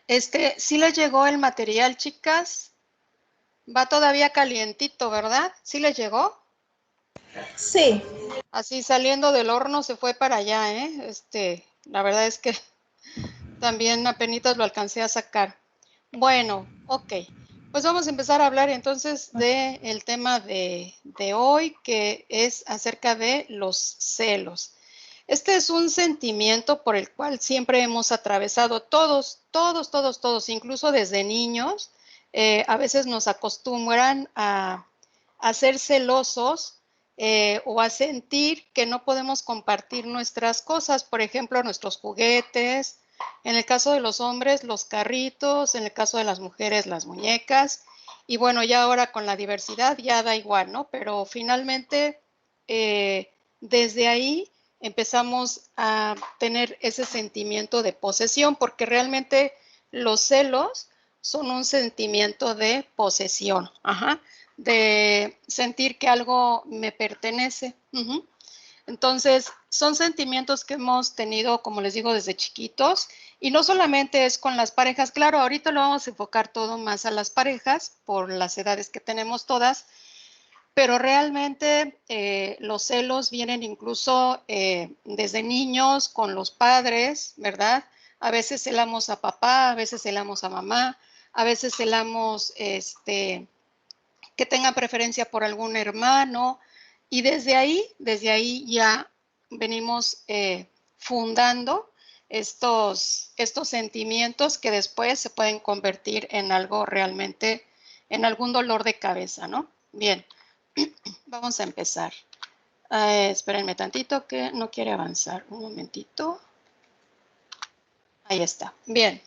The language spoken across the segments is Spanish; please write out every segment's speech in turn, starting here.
¿Sí les llegó el material, chicas? Va todavía calientito, ¿verdad? ¿Sí les llegó? Sí. Así saliendo del horno se fue para allá, ¿eh? La verdad es que también apenitas lo alcancé a sacar. Bueno, ok. Pues vamos a empezar a hablar entonces del tema de hoy, que es acerca de los celos. Este es un sentimiento por el cual siempre hemos atravesado todos, incluso desde niños. A veces nos acostumbran a ser celosos o a sentir que no podemos compartir nuestras cosas, por ejemplo, nuestros juguetes, en el caso de los hombres, los carritos, en el caso de las mujeres, las muñecas. Y bueno, ya ahora con la diversidad ya da igual, ¿no? Pero finalmente, desde ahí empezamos a tener ese sentimiento de posesión, porque realmente los celos son un sentimiento de posesión, de sentir que algo me pertenece. Entonces, son sentimientos que hemos tenido, como les digo, desde chiquitos, y no solamente es con las parejas. Claro, ahorita lo vamos a enfocar todo más a las parejas por las edades que tenemos todas, pero realmente los celos vienen incluso desde niños con los padres, ¿verdad? A veces celamos a papá, a veces celamos a mamá, a veces celamos que tengan preferencia por algún hermano, y desde ahí ya venimos fundando estos sentimientos que después se pueden convertir en algo realmente, en algún dolor de cabeza, ¿no? Bien, vamos a empezar. Espérenme tantito que no quiere avanzar. Un momentito. Ahí está. Bien.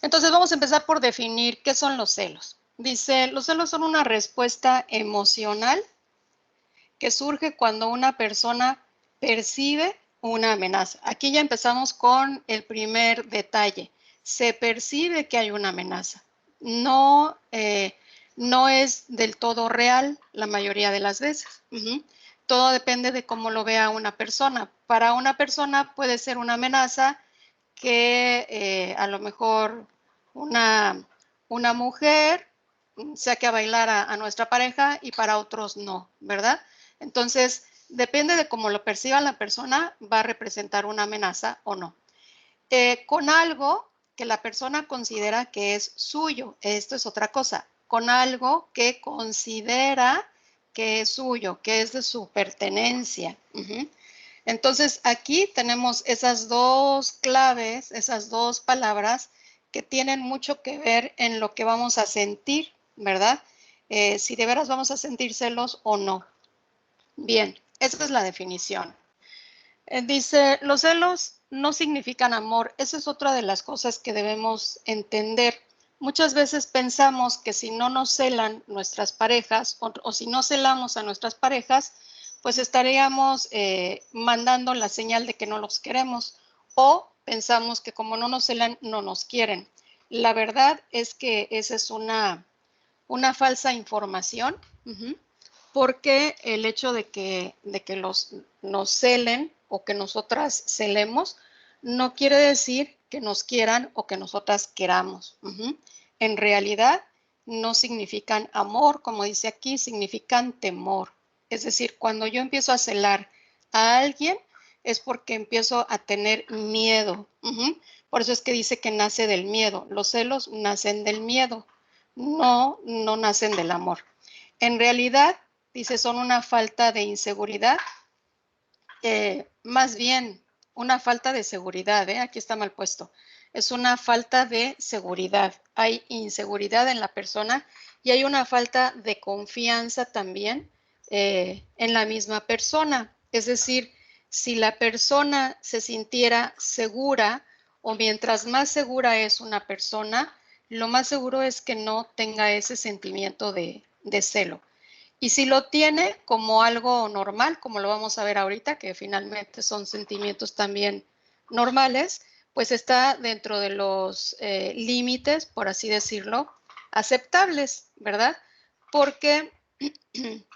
Entonces vamos a empezar por definir qué son los celos. Dice, los celos son una respuesta emocional que surge cuando una persona percibe una amenaza. Aquí ya empezamos con el primer detalle. Se percibe que hay una amenaza. No, no es del todo real la mayoría de las veces. Todo depende de cómo lo vea una persona. Para una persona puede ser una amenaza que a lo mejor una mujer saque a bailar a nuestra pareja y para otros no, ¿verdad? Entonces, depende de cómo lo perciba la persona, va a representar una amenaza o no. Con algo que la persona considera que es suyo, esto es otra cosa, con algo que considera que es suyo, que es de su pertenencia. Entonces, aquí tenemos esas dos claves, esas dos palabras que tienen mucho que ver en lo que vamos a sentir, ¿verdad? Si de veras vamos a sentir celos o no. Bien, esa es la definición. Dice, los celos no significan amor. Esa es otra de las cosas que debemos entender. Muchas veces pensamos que si no nos celan nuestras parejas o si no celamos a nuestras parejas, pues estaríamos mandando la señal de que no los queremos, o pensamos que como no nos celan, no nos quieren. La verdad es que esa es una falsa información. Porque el hecho de que nos celen o que nosotras celemos no quiere decir que nos quieran o que nosotras queramos. En realidad no significan amor, como dice aquí, significan temor. Es decir, cuando yo empiezo a celar a alguien es porque empiezo a tener miedo. Por eso es que dice que nace del miedo. Los celos nacen del miedo, no nacen del amor. En realidad, dice, son una falta de inseguridad, más bien una falta de seguridad, aquí está mal puesto, es una falta de seguridad. Hay inseguridad en la persona y hay una falta de confianza también en la misma persona. Es decir, si la persona se sintiera segura, o mientras más segura es una persona, lo más seguro es que no tenga ese sentimiento de celo. Y si lo tiene como algo normal, como lo vamos a ver ahorita, que finalmente son sentimientos también normales, pues está dentro de los límites, por así decirlo, aceptables, ¿verdad? Porque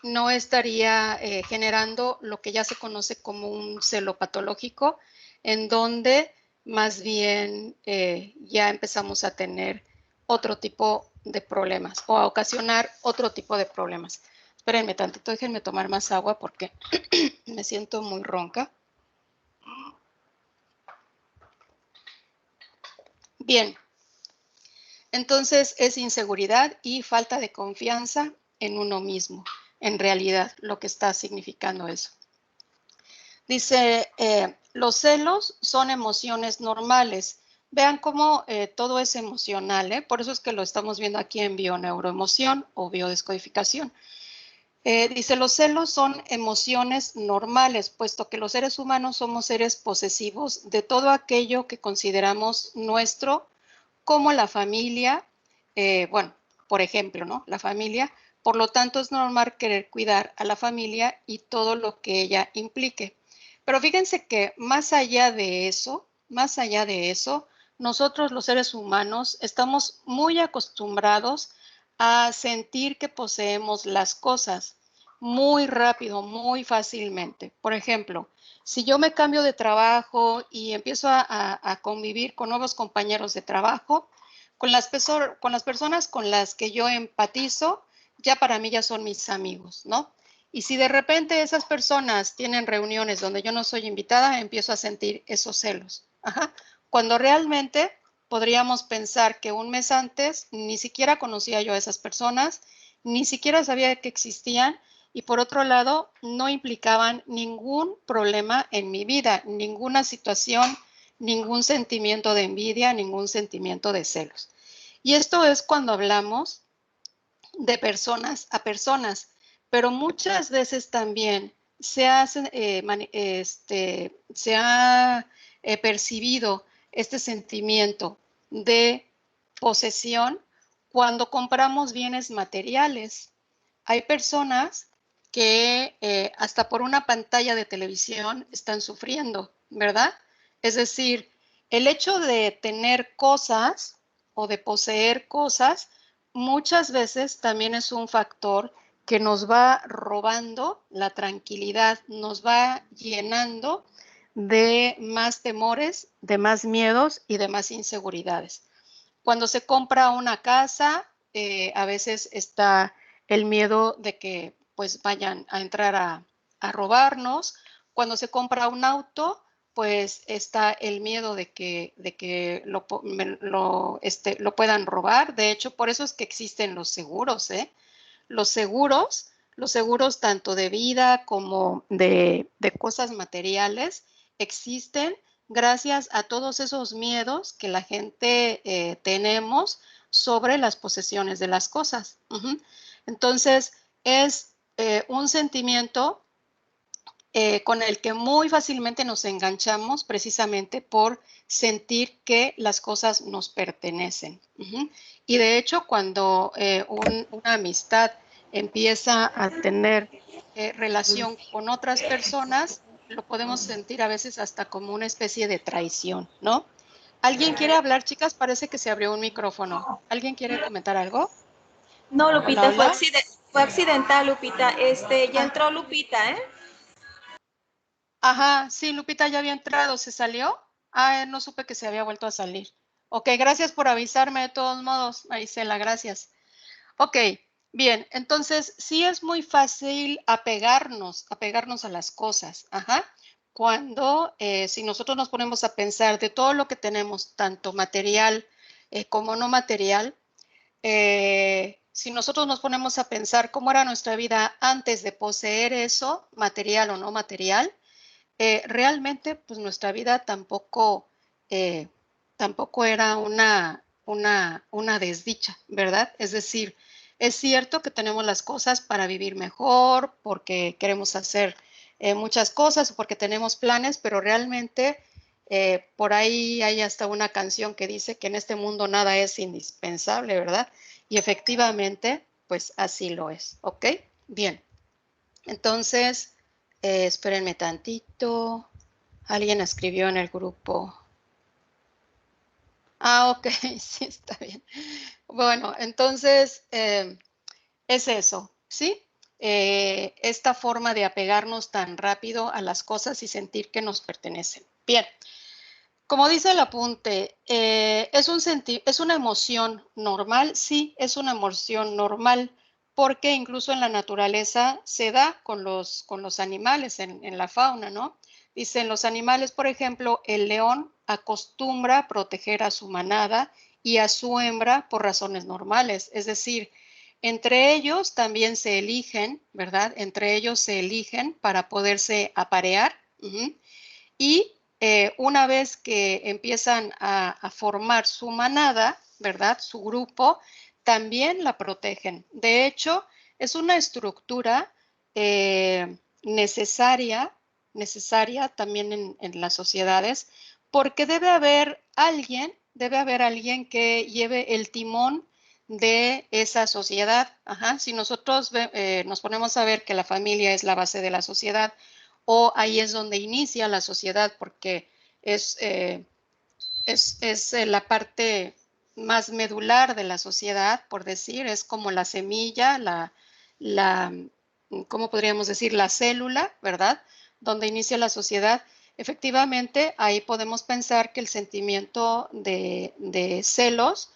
no estaría generando lo que ya se conoce como un celo patológico, en donde más bien ya empezamos a tener otro tipo de problemas o a ocasionar otro tipo de problemas. Espérenme tantito, déjenme tomar más agua porque me siento muy ronca. Bien, entonces es inseguridad y falta de confianza en uno mismo, en realidad, lo que está significando eso. Dice, los celos son emociones normales. Vean cómo todo es emocional, ¿eh? Por eso es que lo estamos viendo aquí en bioneuroemoción o biodescodificación. Dice, los celos son emociones normales, puesto que los seres humanos somos seres posesivos de todo aquello que consideramos nuestro, como la familia, bueno, por ejemplo, ¿no? La familia, por lo tanto es normal querer cuidar a la familia y todo lo que ella implique. Pero fíjense que más allá de eso, nosotros los seres humanos estamos muy acostumbrados a sentir que poseemos las cosas muy rápido, muy fácilmente. Por ejemplo, si yo me cambio de trabajo y empiezo a convivir con nuevos compañeros de trabajo, con las personas con las que yo empatizo, ya para mí ya son mis amigos, ¿no? Y si de repente esas personas tienen reuniones donde yo no soy invitada, empiezo a sentir esos celos. Ajá. Cuando realmente podríamos pensar que un mes antes ni siquiera conocía yo a esas personas, ni siquiera sabía que existían y por otro lado no implicaban ningún problema en mi vida, ninguna situación, ningún sentimiento de envidia, ningún sentimiento de celos. Y esto es cuando hablamos de personas a personas, pero muchas veces también se ha percibido este sentimiento de posesión cuando compramos bienes materiales. Hay personas que hasta por una pantalla de televisión están sufriendo, ¿verdad? Es decir, el hecho de tener cosas o de poseer cosas muchas veces también es un factor que nos va robando la tranquilidad, nos va llenando de más temores, de más miedos y de más inseguridades. Cuando se compra una casa, a veces está el miedo de que pues vayan a entrar a robarnos. Cuando se compra un auto, pues está el miedo de que lo puedan robar. De hecho, por eso es que existen los seguros, ¿eh? Los seguros tanto de vida como de cosas materiales existen gracias a todos esos miedos que la gente tenemos sobre las posesiones de las cosas. Entonces, es un sentimiento con el que muy fácilmente nos enganchamos precisamente por sentir que las cosas nos pertenecen. Y de hecho, cuando una amistad empieza a tener relación con otras personas, lo podemos sentir a veces hasta como una especie de traición, ¿no? ¿Alguien quiere hablar, chicas? Parece que se abrió un micrófono. ¿Alguien quiere comentar algo? No, Hola, Lupita, hola. fue accidental, Lupita. Ya Ah, entró Lupita, ¿eh? ajá, sí, Lupita ya había entrado, ¿se salió? Ah, no supe que se había vuelto a salir. Ok, gracias por avisarme de todos modos, Marisela, gracias. Ok, bien, entonces sí es muy fácil apegarnos a las cosas, ajá. Cuando, si nosotros nos ponemos a pensar de todo lo que tenemos, tanto material como no material, si nosotros nos ponemos a pensar cómo era nuestra vida antes de poseer eso, material o no material, realmente pues nuestra vida tampoco era una desdicha, ¿verdad? Es decir, es cierto que tenemos las cosas para vivir mejor, porque queremos hacer muchas cosas, porque tenemos planes, pero realmente por ahí hay hasta una canción que dice que en este mundo nada es indispensable, ¿verdad? Y efectivamente, pues así lo es, ¿ok? Bien, entonces, espérenme tantito. Alguien escribió en el grupo. Ah, ok, sí, está bien. Bueno, entonces es eso, ¿sí? Esta forma de apegarnos tan rápido a las cosas y sentir que nos pertenecen. Bien, Como dice el apunte, ¿es una emoción normal? Sí, es una emoción normal, porque incluso en la naturaleza se da con los animales, en la fauna, ¿no? Dicen los animales, por ejemplo, el león acostumbra a proteger a su manada y a su hembra por razones normales, es decir, entre ellos también se eligen, ¿verdad? Entre ellos se eligen para poderse aparear. Y una vez que empiezan a formar su manada, ¿verdad? Su grupo, también la protegen. De hecho, es una estructura necesaria, necesaria también en las sociedades, porque debe haber alguien que lleve el timón de esa sociedad. Ajá. Si nosotros nos ponemos a ver que la familia es la base de la sociedad, o ahí es donde inicia la sociedad, porque es, eh, la parte más medular de la sociedad, por decir, es como la semilla, la, ¿cómo podríamos decir? La célula, ¿verdad? Donde inicia la sociedad. Efectivamente, ahí podemos pensar que el sentimiento de celos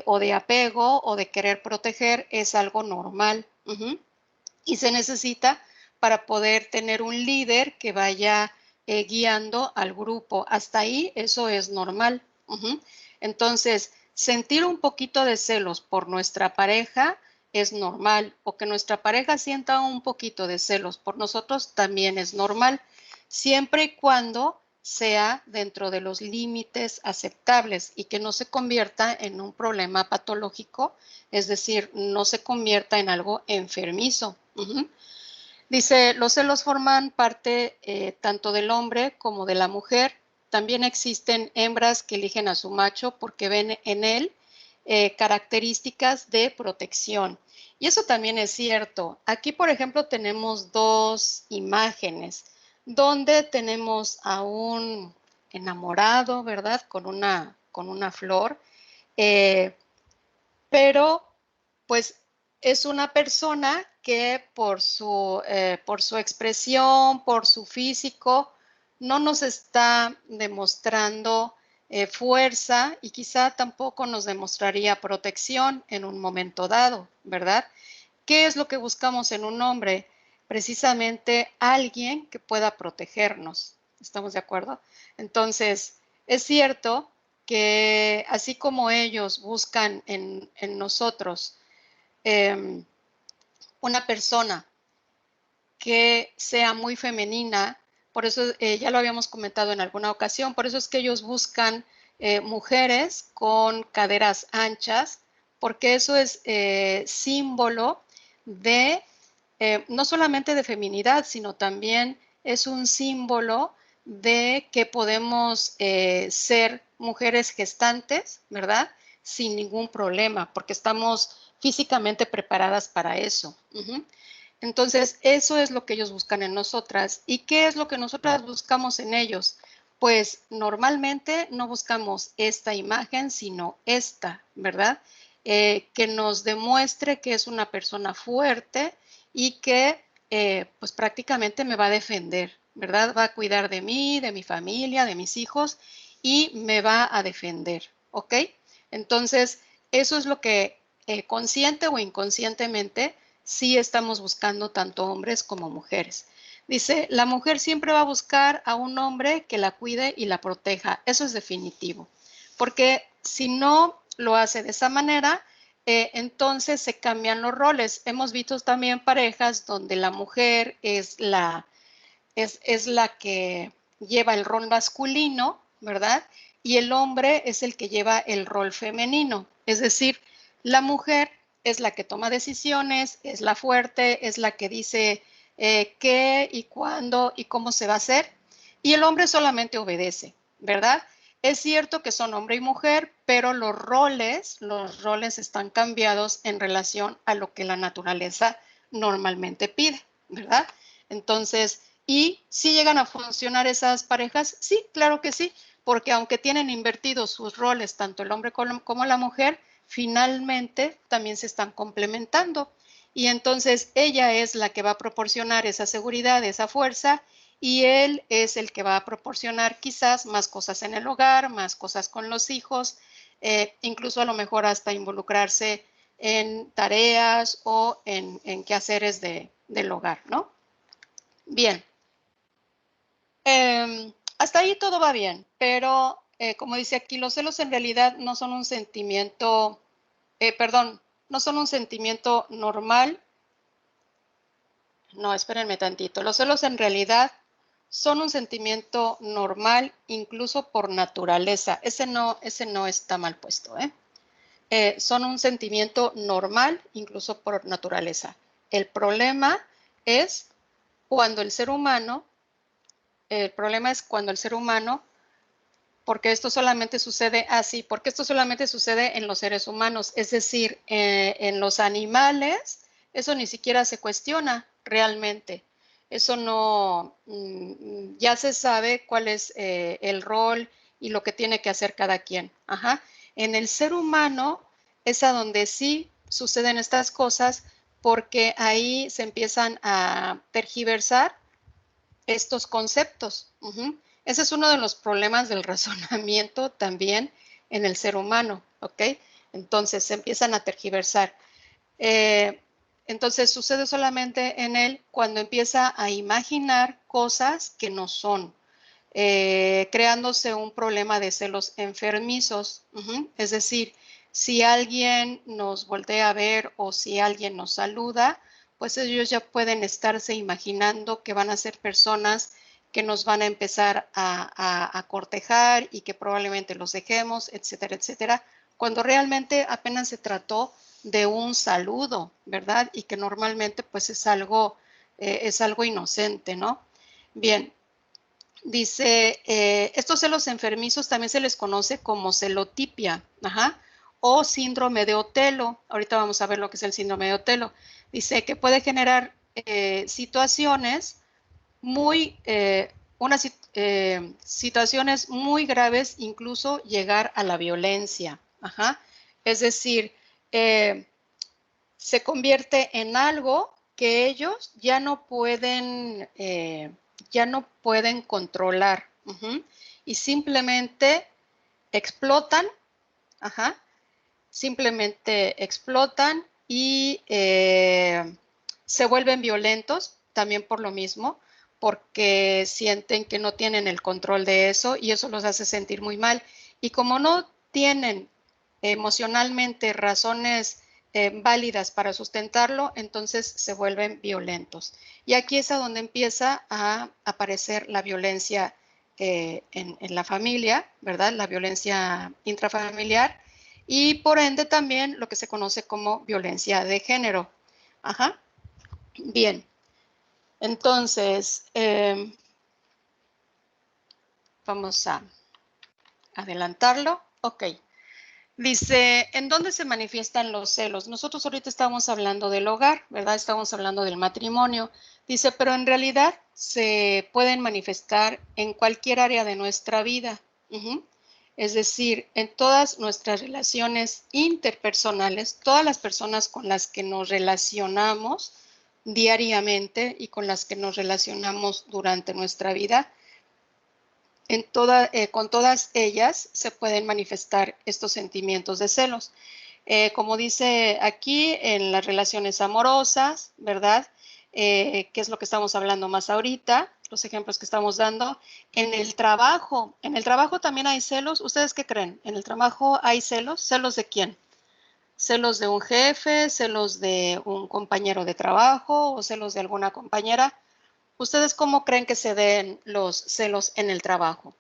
o de apego o de querer proteger es algo normal. Y se necesita para poder tener un líder que vaya guiando al grupo. Hasta ahí eso es normal. Entonces, sentir un poquito de celos por nuestra pareja es normal, o que nuestra pareja sienta un poquito de celos por nosotros también es normal, siempre y cuando sea dentro de los límites aceptables y que no se convierta en un problema patológico, es decir, no se convierta en algo enfermizo. Dice, los celos forman parte tanto del hombre como de la mujer. También existen hembras que eligen a su macho porque ven en él características de protección. Y eso también es cierto. Aquí, por ejemplo, tenemos dos imágenes donde tenemos a un enamorado, ¿verdad? Con una flor, eh, pero pues es una persona que por su expresión, por su físico, no nos está demostrando fuerza y quizá tampoco nos demostraría protección en un momento dado, ¿verdad? ¿Qué es lo que buscamos en un hombre? Precisamente alguien que pueda protegernos. ¿Estamos de acuerdo? Entonces, es cierto que así como ellos buscan en nosotros eh, una persona que sea muy femenina, por eso ya lo habíamos comentado en alguna ocasión, por eso es que ellos buscan mujeres con caderas anchas, porque eso es símbolo de no solamente de feminidad, sino también es un símbolo de que podemos ser mujeres gestantes, ¿verdad? Sin ningún problema, porque estamos físicamente preparadas para eso. Entonces, eso es lo que ellos buscan en nosotras. ¿Y qué es lo que nosotras buscamos en ellos? Pues normalmente no buscamos esta imagen, sino esta, ¿verdad? Que nos demuestre que es una persona fuerte y que pues prácticamente me va a defender, ¿verdad? Va a cuidar de mí, de mi familia, de mis hijos y me va a defender, ¿ok? Entonces, eso es lo que consciente o inconscientemente sí estamos buscando tanto hombres como mujeres. Dice, la mujer siempre va a buscar a un hombre que la cuide y la proteja. Eso es definitivo. Porque si no lo hace de esa manera, entonces se cambian los roles. Hemos visto también parejas donde la mujer es la que lleva el rol masculino, ¿verdad? Y el hombre es el que lleva el rol femenino. Es decir, la mujer es la que toma decisiones, es la fuerte, es la que dice qué y cuándo y cómo se va a hacer. Y el hombre solamente obedece, ¿verdad? Es cierto que son hombre y mujer, pero los roles están cambiados en relación a lo que la naturaleza normalmente pide, ¿verdad? Entonces, ¿y si llegan a funcionar esas parejas? Sí, claro que sí, porque aunque tienen invertidos sus roles, tanto el hombre como la mujer, finalmente también se están complementando. Y entonces ella es la que va a proporcionar esa seguridad, esa fuerza, y él es el que va a proporcionar quizás más cosas en el hogar, más cosas con los hijos, incluso a lo mejor hasta involucrarse en tareas o en quehaceres del hogar, ¿no? Bien. Hasta ahí todo va bien, pero como dice aquí, los celos en realidad no son un sentimiento, no son un sentimiento normal. No, espérenme tantito. Los celos en realidad son un sentimiento normal, incluso por naturaleza. Ese no está mal puesto, ¿eh? Son un sentimiento normal, incluso por naturaleza. El problema es cuando el ser humano, porque esto solamente sucede así, porque esto solamente sucede en los seres humanos, es decir, en los animales, eso ni siquiera se cuestiona realmente. Eso no, ya se sabe cuál es el rol y lo que tiene que hacer cada quien. Ajá. En el ser humano es a donde sí suceden estas cosas porque ahí se empiezan a tergiversar estos conceptos. Ese es uno de los problemas del razonamiento también en el ser humano, ¿ok? Entonces se empiezan a tergiversar. Entonces sucede solamente en él cuando empieza a imaginar cosas que no son, creándose un problema de celos enfermizos. Es decir, si alguien nos voltea a ver o si alguien nos saluda, pues ellos ya pueden estarse imaginando que van a ser personas que nos van a empezar a cortejar y que probablemente los dejemos, etcétera, etcétera, cuando realmente apenas se trató de un saludo, ¿verdad? Y que normalmente pues es algo inocente, ¿no? Bien, dice, estos celos enfermizos también se les conoce como celotipia, o síndrome de Otelo. Ahorita vamos a ver lo que es el síndrome de Otelo. Dice que puede generar situaciones muy, situaciones muy graves, incluso llegar a la violencia. Es decir, se convierte en algo que ellos ya no pueden controlar. Y simplemente explotan, simplemente explotan y se vuelven violentos también por lo mismo, porque sienten que no tienen el control de eso y eso los hace sentir muy mal. Y como no tienen emocionalmente razones válidas para sustentarlo, entonces se vuelven violentos. Y aquí es a donde empieza a aparecer la violencia en la familia, ¿verdad? La violencia intrafamiliar y por ende también lo que se conoce como violencia de género. Bien, entonces vamos a adelantarlo. Ok. Dice, ¿en dónde se manifiestan los celos? Nosotros ahorita estamos hablando del hogar, ¿verdad? Estamos hablando del matrimonio. Dice, pero en realidad se pueden manifestar en cualquier área de nuestra vida. Es decir, en todas nuestras relaciones interpersonales, todas las personas con las que nos relacionamos diariamente y con las que nos relacionamos durante nuestra vida, con todas ellas se pueden manifestar estos sentimientos de celos. Como dice aquí, en las relaciones amorosas, ¿verdad? Que es lo que estamos hablando más ahorita, los ejemplos que estamos dando. En el trabajo también hay celos. ¿Ustedes qué creen? ¿En el trabajo hay celos? ¿Celos de quién? ¿Celos de un jefe? ¿Celos de un compañero de trabajo? ¿O celos de alguna compañera? ¿Ustedes cómo creen que se den los celos en el trabajo?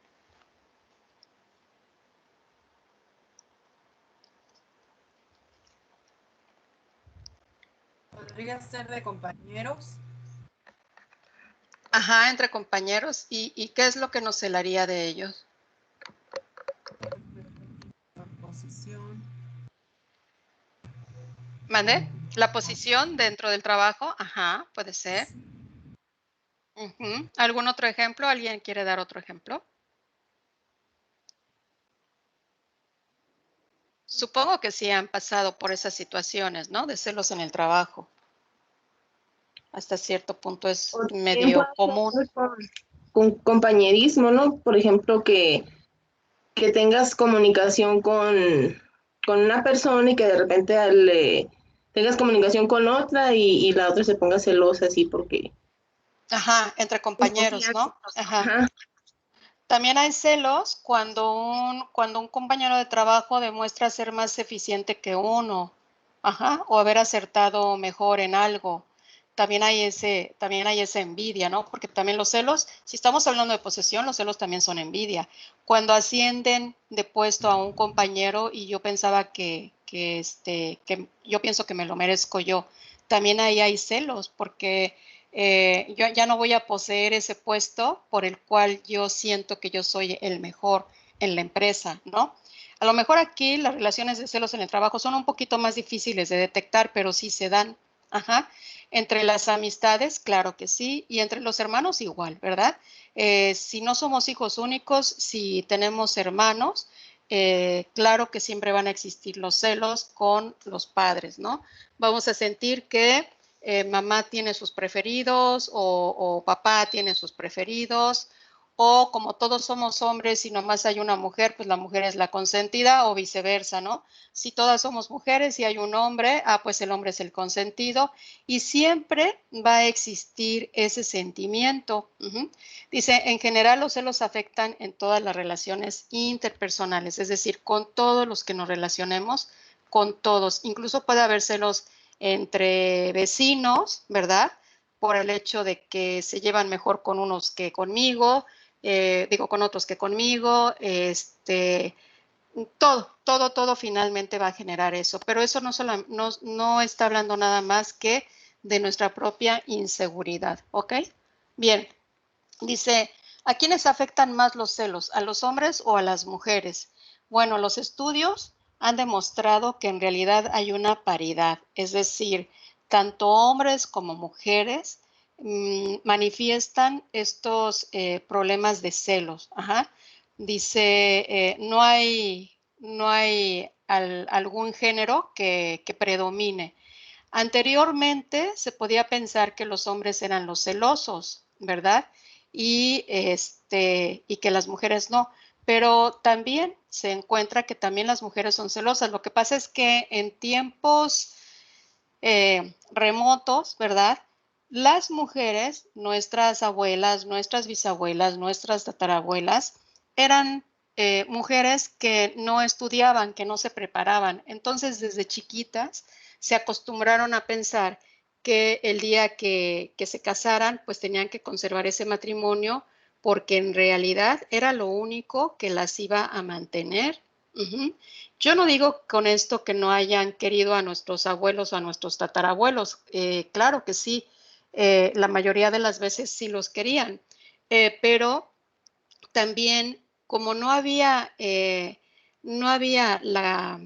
Podría ser de compañeros. Entre compañeros. ¿Y qué es lo que nos celaría de ellos? La posición. ¿Mande? La posición dentro del trabajo. Puede ser. ¿Algún otro ejemplo? ¿Alguien quiere dar otro ejemplo? Supongo que sí han pasado por esas situaciones, ¿no? De celos en el trabajo. Hasta cierto punto es medio común. compañerismo, ¿no? Por ejemplo, que tengas comunicación con una persona y que de repente tengas comunicación con otra y la otra se ponga celosa así porque... Ajá, entre compañeros, ¿no? Ajá. Ajá. También hay celos cuando un compañero de trabajo demuestra ser más eficiente que uno, ajá, o haber acertado mejor en algo. También hay esa envidia, ¿no? Porque también los celos, si estamos hablando de posesión, los celos también son envidia. Cuando ascienden de puesto a un compañero y yo pensaba que yo pienso que me lo merezco yo, también ahí hay celos porque yo ya no voy a poseer ese puesto por el cual yo siento que yo soy el mejor en la empresa, ¿no? A lo mejor aquí las relaciones de celos en el trabajo son un poquito más difíciles de detectar, pero sí se dan. Ajá. Entre las amistades, claro que sí, y entre los hermanos igual, ¿verdad? Si no somos hijos únicos, si tenemos hermanos, claro que siempre van a existir los celos con los padres, ¿no? Vamos a sentir que mamá tiene sus preferidos o papá tiene sus preferidos, o como todos somos hombres y nomás hay una mujer, pues la mujer es la consentida o viceversa, ¿no? Si todas somos mujeres y hay un hombre, pues el hombre es el consentido y siempre va a existir ese sentimiento. Dice, en general los celos afectan en todas las relaciones interpersonales, es decir, con todos los que nos relacionemos, con todos. Incluso puede haber celos entre vecinos, ¿verdad? Por el hecho de que se llevan mejor con unos que conmigo, con otros que conmigo, todo finalmente va a generar eso, pero eso no está hablando nada más que de nuestra propia inseguridad, ¿ok? Bien, dice, ¿a quiénes afectan más los celos? ¿A los hombres o a las mujeres? Bueno, los estudios han demostrado que en realidad hay una paridad, es decir, tanto hombres como mujeres manifiestan estos problemas de celos. Ajá. Dice, no hay algún género que predomine. Anteriormente se podía pensar que los hombres eran los celosos, ¿verdad? Y que las mujeres no. Pero también se encuentra que también las mujeres son celosas. Lo que pasa es que en tiempos remotos, ¿verdad? Las mujeres, nuestras abuelas, nuestras bisabuelas, nuestras tatarabuelas, eran mujeres que no estudiaban, que no se preparaban. Entonces, desde chiquitas se acostumbraron a pensar que el día que se casaran, pues tenían que conservar ese matrimonio porque en realidad era lo único que las iba a mantener. Yo no digo con esto que no hayan querido a nuestros abuelos o a nuestros tatarabuelos. Claro que sí, la mayoría de las veces sí los querían, pero también como no había la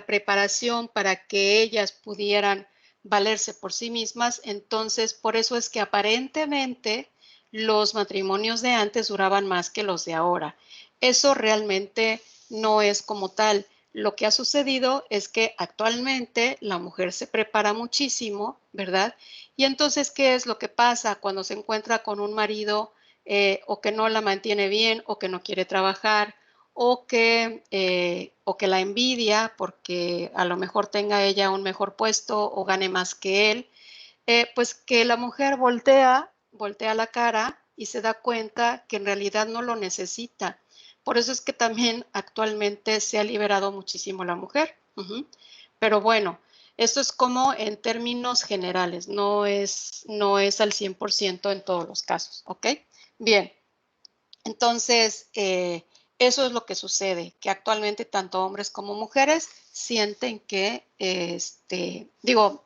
preparación para que ellas pudieran valerse por sí mismas, entonces por eso es que aparentemente los matrimonios de antes duraban más que los de ahora. Eso realmente no es como tal. Lo que ha sucedido es que actualmente la mujer se prepara muchísimo, ¿verdad? Y entonces, ¿qué es lo que pasa cuando se encuentra con un marido o que no la mantiene bien o que no quiere trabajar o que la envidia porque a lo mejor tenga ella un mejor puesto o gane más que él? Pues que la mujer voltea la cara y se da cuenta que en realidad no lo necesita. Por eso es que también actualmente se ha liberado muchísimo la mujer. Pero bueno, esto es como en términos generales, no es al 100% en todos los casos, ¿ok? Bien, entonces eso es lo que sucede, que actualmente tanto hombres como mujeres sienten que,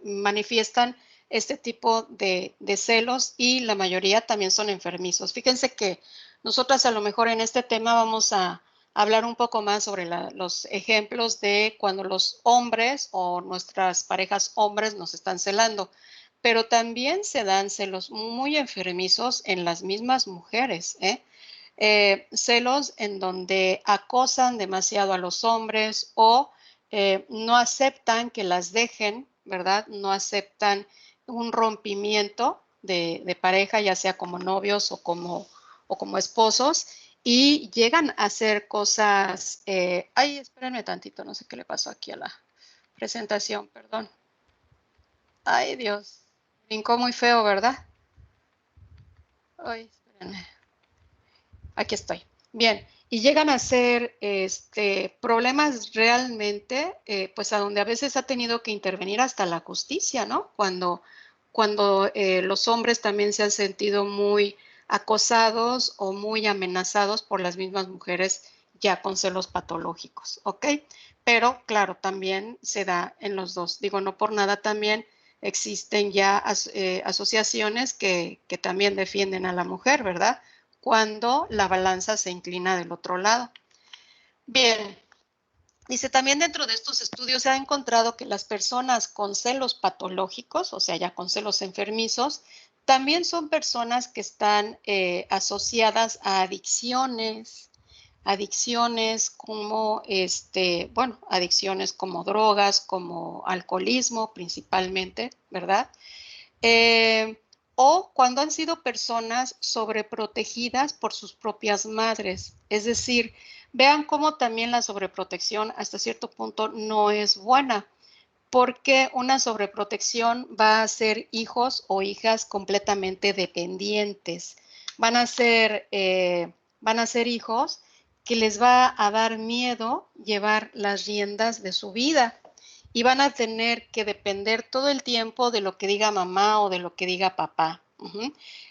manifiestan este tipo de celos y la mayoría también son enfermizos. Fíjense que nosotras a lo mejor en este tema vamos a hablar un poco más sobre los ejemplos de cuando los hombres o nuestras parejas hombres nos están celando, pero también se dan celos muy enfermizos en las mismas mujeres, ¿eh? Celos en donde acosan demasiado a los hombres o no aceptan que las dejen, ¿verdad? No aceptan un rompimiento de pareja, ya sea como novios o como esposos y llegan a hacer cosas, ay, espérenme tantito, no sé qué le pasó aquí a la presentación, perdón. Ay, Dios, brincó muy feo, ¿verdad? Ay, espérenme. Aquí estoy. Bien, y llegan a ser problemas realmente, pues a donde a veces ha tenido que intervenir hasta la justicia, ¿no? Cuando los hombres también se han sentido muy acosados o muy amenazados por las mismas mujeres ya con celos patológicos, ¿ok? Pero claro, también se da en los dos. Digo, no por nada también existen ya asociaciones que también defienden a la mujer, ¿verdad? Cuando la balanza se inclina del otro lado. Bien, dice también dentro de estos estudios se ha encontrado que las personas con celos patológicos, o sea, ya con celos enfermizos, también son personas que están asociadas a adicciones como, bueno, adicciones como drogas, como alcoholismo principalmente, ¿verdad? O cuando han sido personas sobreprotegidas por sus propias madres. Es decir, vean cómo también la sobreprotección hasta cierto punto no es buena, porque una sobreprotección va a hacer hijos o hijas completamente dependientes. Van a ser hijos que les va a dar miedo llevar las riendas de su vida y van a tener que depender todo el tiempo de lo que diga mamá o de lo que diga papá.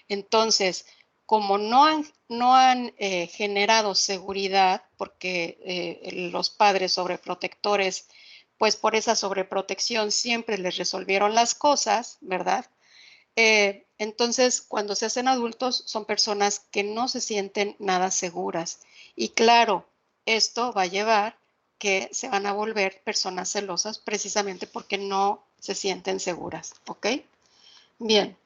Entonces, como no han generado seguridad, porque los padres sobreprotectores, pues por esa sobreprotección siempre les resolvieron las cosas, ¿verdad? Entonces, cuando se hacen adultos, son personas que no se sienten nada seguras. Y claro, esto va a llevar que se van a volver personas celosas precisamente porque no se sienten seguras, ¿ok? Bien.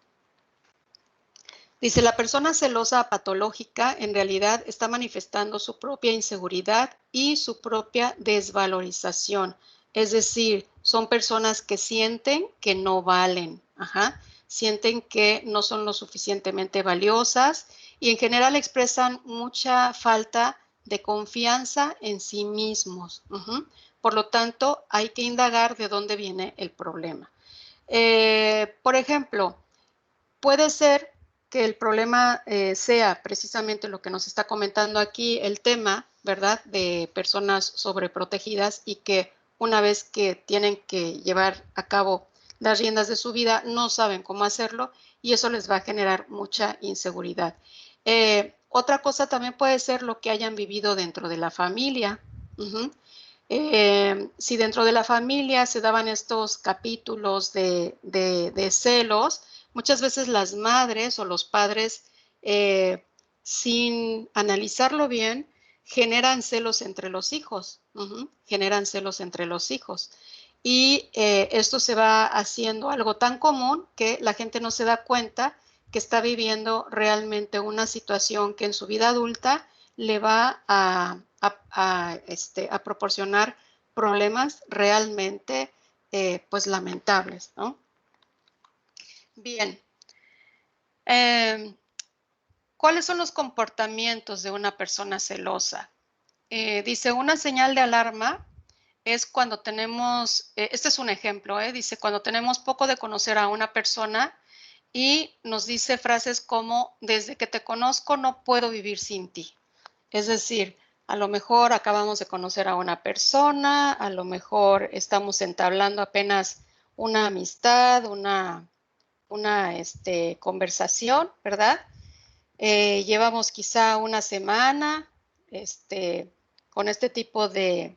Dice, la persona celosa patológica en realidad está manifestando su propia inseguridad y su propia desvalorización. Es decir, son personas que sienten que no valen, sienten que no son lo suficientemente valiosas y en general expresan mucha falta de confianza en sí mismos. Por lo tanto, hay que indagar de dónde viene el problema. Por ejemplo, puede ser que el problema sea precisamente lo que nos está comentando aquí el tema, ¿verdad? De personas sobreprotegidas y que una vez que tienen que llevar a cabo las riendas de su vida, no saben cómo hacerlo y eso les va a generar mucha inseguridad. Otra cosa también puede ser lo que hayan vivido dentro de la familia. Si dentro de la familia se daban estos capítulos de celos, muchas veces las madres o los padres, sin analizarlo bien, generan celos entre los hijos, generan celos entre los hijos. Y esto se va haciendo algo tan común que la gente no se da cuenta que está viviendo realmente una situación que en su vida adulta le va a proporcionar problemas realmente pues lamentables, ¿no? Bien. ¿Cuáles son los comportamientos de una persona celosa? Dice, una señal de alarma es cuando tenemos, este es un ejemplo, dice, cuando tenemos poco de conocer a una persona y nos dice frases como, desde que te conozco no puedo vivir sin ti. Es decir, a lo mejor acabamos de conocer a una persona, a lo mejor estamos entablando apenas una amistad, una conversación, ¿verdad? Llevamos quizá una semana con este tipo de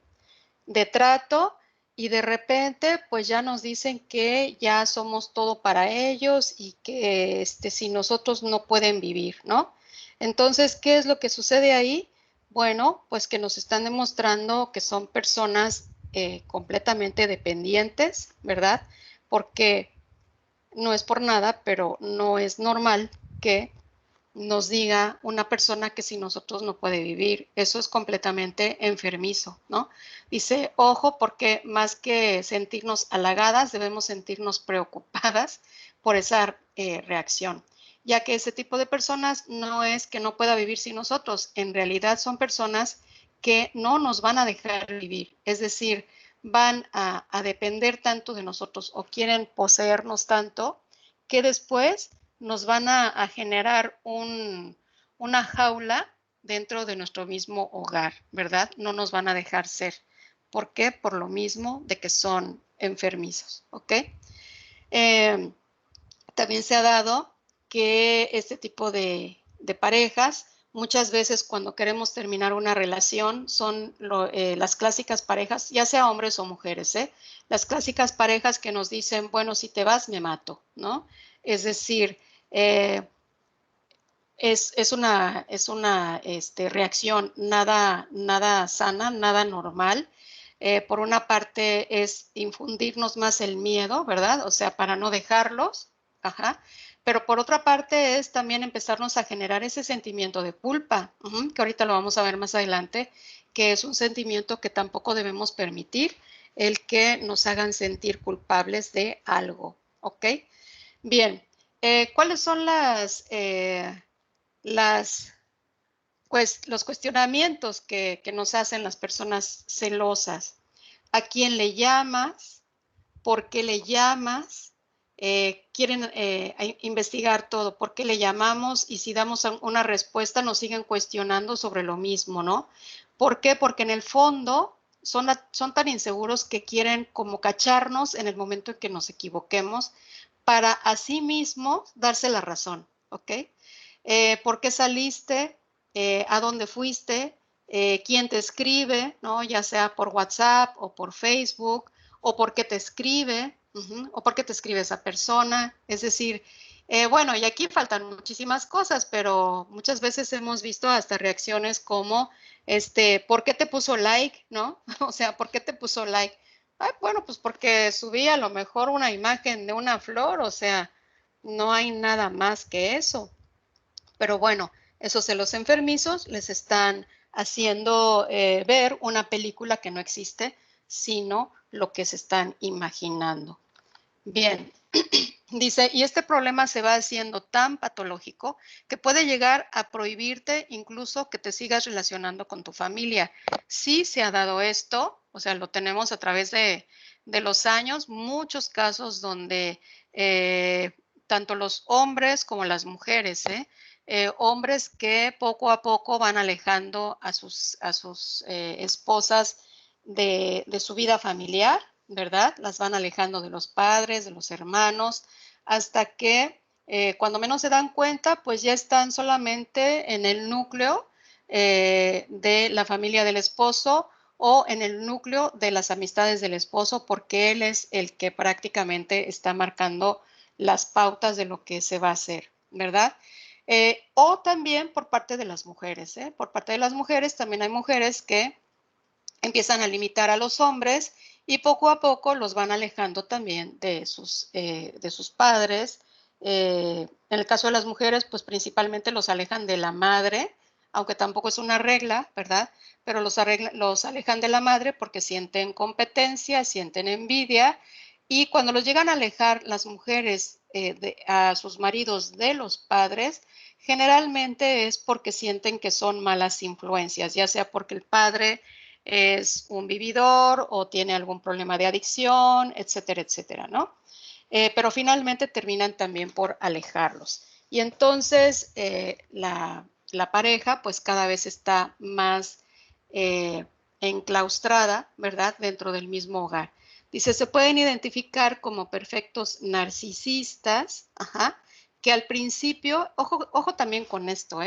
trato y de repente pues ya nos dicen que ya somos todo para ellos y que sin nosotros no pueden vivir, ¿no? Entonces, ¿qué es lo que sucede ahí? Bueno, pues que nos están demostrando que son personas completamente dependientes, ¿verdad? Porque no es por nada, pero no es normal que nos diga una persona que sin nosotros no puede vivir. Eso es completamente enfermizo, ¿no? Dice, ojo, porque más que sentirnos halagadas, debemos sentirnos preocupadas por esa reacción. ya que ese tipo de personas no es que no pueda vivir sin nosotros, en realidad son personas que no nos van a dejar vivir, es decir, van a depender tanto de nosotros o quieren poseernos tanto que después nos van a generar una jaula dentro de nuestro mismo hogar, ¿verdad? No nos van a dejar ser. ¿Por qué? Por lo mismo de que son enfermizos, ¿ok? También se ha dado que este tipo de parejas, muchas veces cuando queremos terminar una relación, son las clásicas parejas, ya sea hombres o mujeres, las clásicas parejas que nos dicen, bueno, si te vas, me mato, ¿no? Es decir, es una reacción nada sana, nada normal. Por una parte es infundirnos más el miedo, ¿verdad? O sea, para no dejarlos, ajá. Pero por otra parte es también empezarnos a generar ese sentimiento de culpa, que ahorita lo vamos a ver más adelante, que es un sentimiento que tampoco debemos permitir, el que nos hagan sentir culpables de algo, ¿ok? Bien, ¿cuáles son los cuestionamientos que nos hacen las personas celosas? ¿A quién le llamas? ¿Por qué le llamas? Quieren investigar todo, ¿por qué le llamamos? Y si damos una respuesta nos siguen cuestionando sobre lo mismo, ¿no? ¿Por qué? Porque en el fondo son tan inseguros que quieren como cacharnos en el momento en que nos equivoquemos para así mismo darse la razón, ¿ok? ¿Por qué saliste? ¿A dónde fuiste? ¿Quién te escribe? ¿No? Ya sea por WhatsApp o por Facebook, o por qué te escribe, o por qué te escribe esa persona. Es decir, bueno, y aquí faltan muchísimas cosas, pero muchas veces hemos visto hasta reacciones como, ¿por qué te puso like? ¿No? O sea, ¿por qué te puso like? Ay, bueno, pues porque subí a lo mejor una imagen de una flor, o sea, no hay nada más que eso. Pero bueno, esos celos enfermizos les están haciendo ver una película que no existe, sino lo que se están imaginando. Bien, dice, y este problema se va haciendo tan patológico que puede llegar a prohibirte incluso que te sigas relacionando con tu familia. Sí se ha dado esto, o sea, lo tenemos a través de los años, muchos casos donde tanto los hombres como las mujeres, hombres que poco a poco van alejando a sus esposas de su vida familiar, ¿verdad? Las van alejando de los padres, de los hermanos, hasta que cuando menos se dan cuenta, pues ya están solamente en el núcleo de la familia del esposo o en el núcleo de las amistades del esposo, porque él es el que prácticamente está marcando las pautas de lo que se va a hacer, ¿verdad? O también por parte de las mujeres, por parte de las mujeres también hay mujeres que empiezan a limitar a los hombres y poco a poco los van alejando también de sus padres. En el caso de las mujeres, pues principalmente los alejan de la madre, aunque tampoco es una regla, ¿verdad? Pero los alejan de la madre porque sienten competencia, sienten envidia, y cuando los llegan a alejar las mujeres a sus maridos de los padres, generalmente es porque sienten que son malas influencias, ya sea porque el padre es un vividor o tiene algún problema de adicción, etcétera, etcétera, ¿no? Pero finalmente terminan también por alejarlos. Y entonces la pareja pues cada vez está más enclaustrada, ¿verdad? Dentro del mismo hogar. Dice, se pueden identificar como perfectos narcisistas, que al principio, ojo también con esto,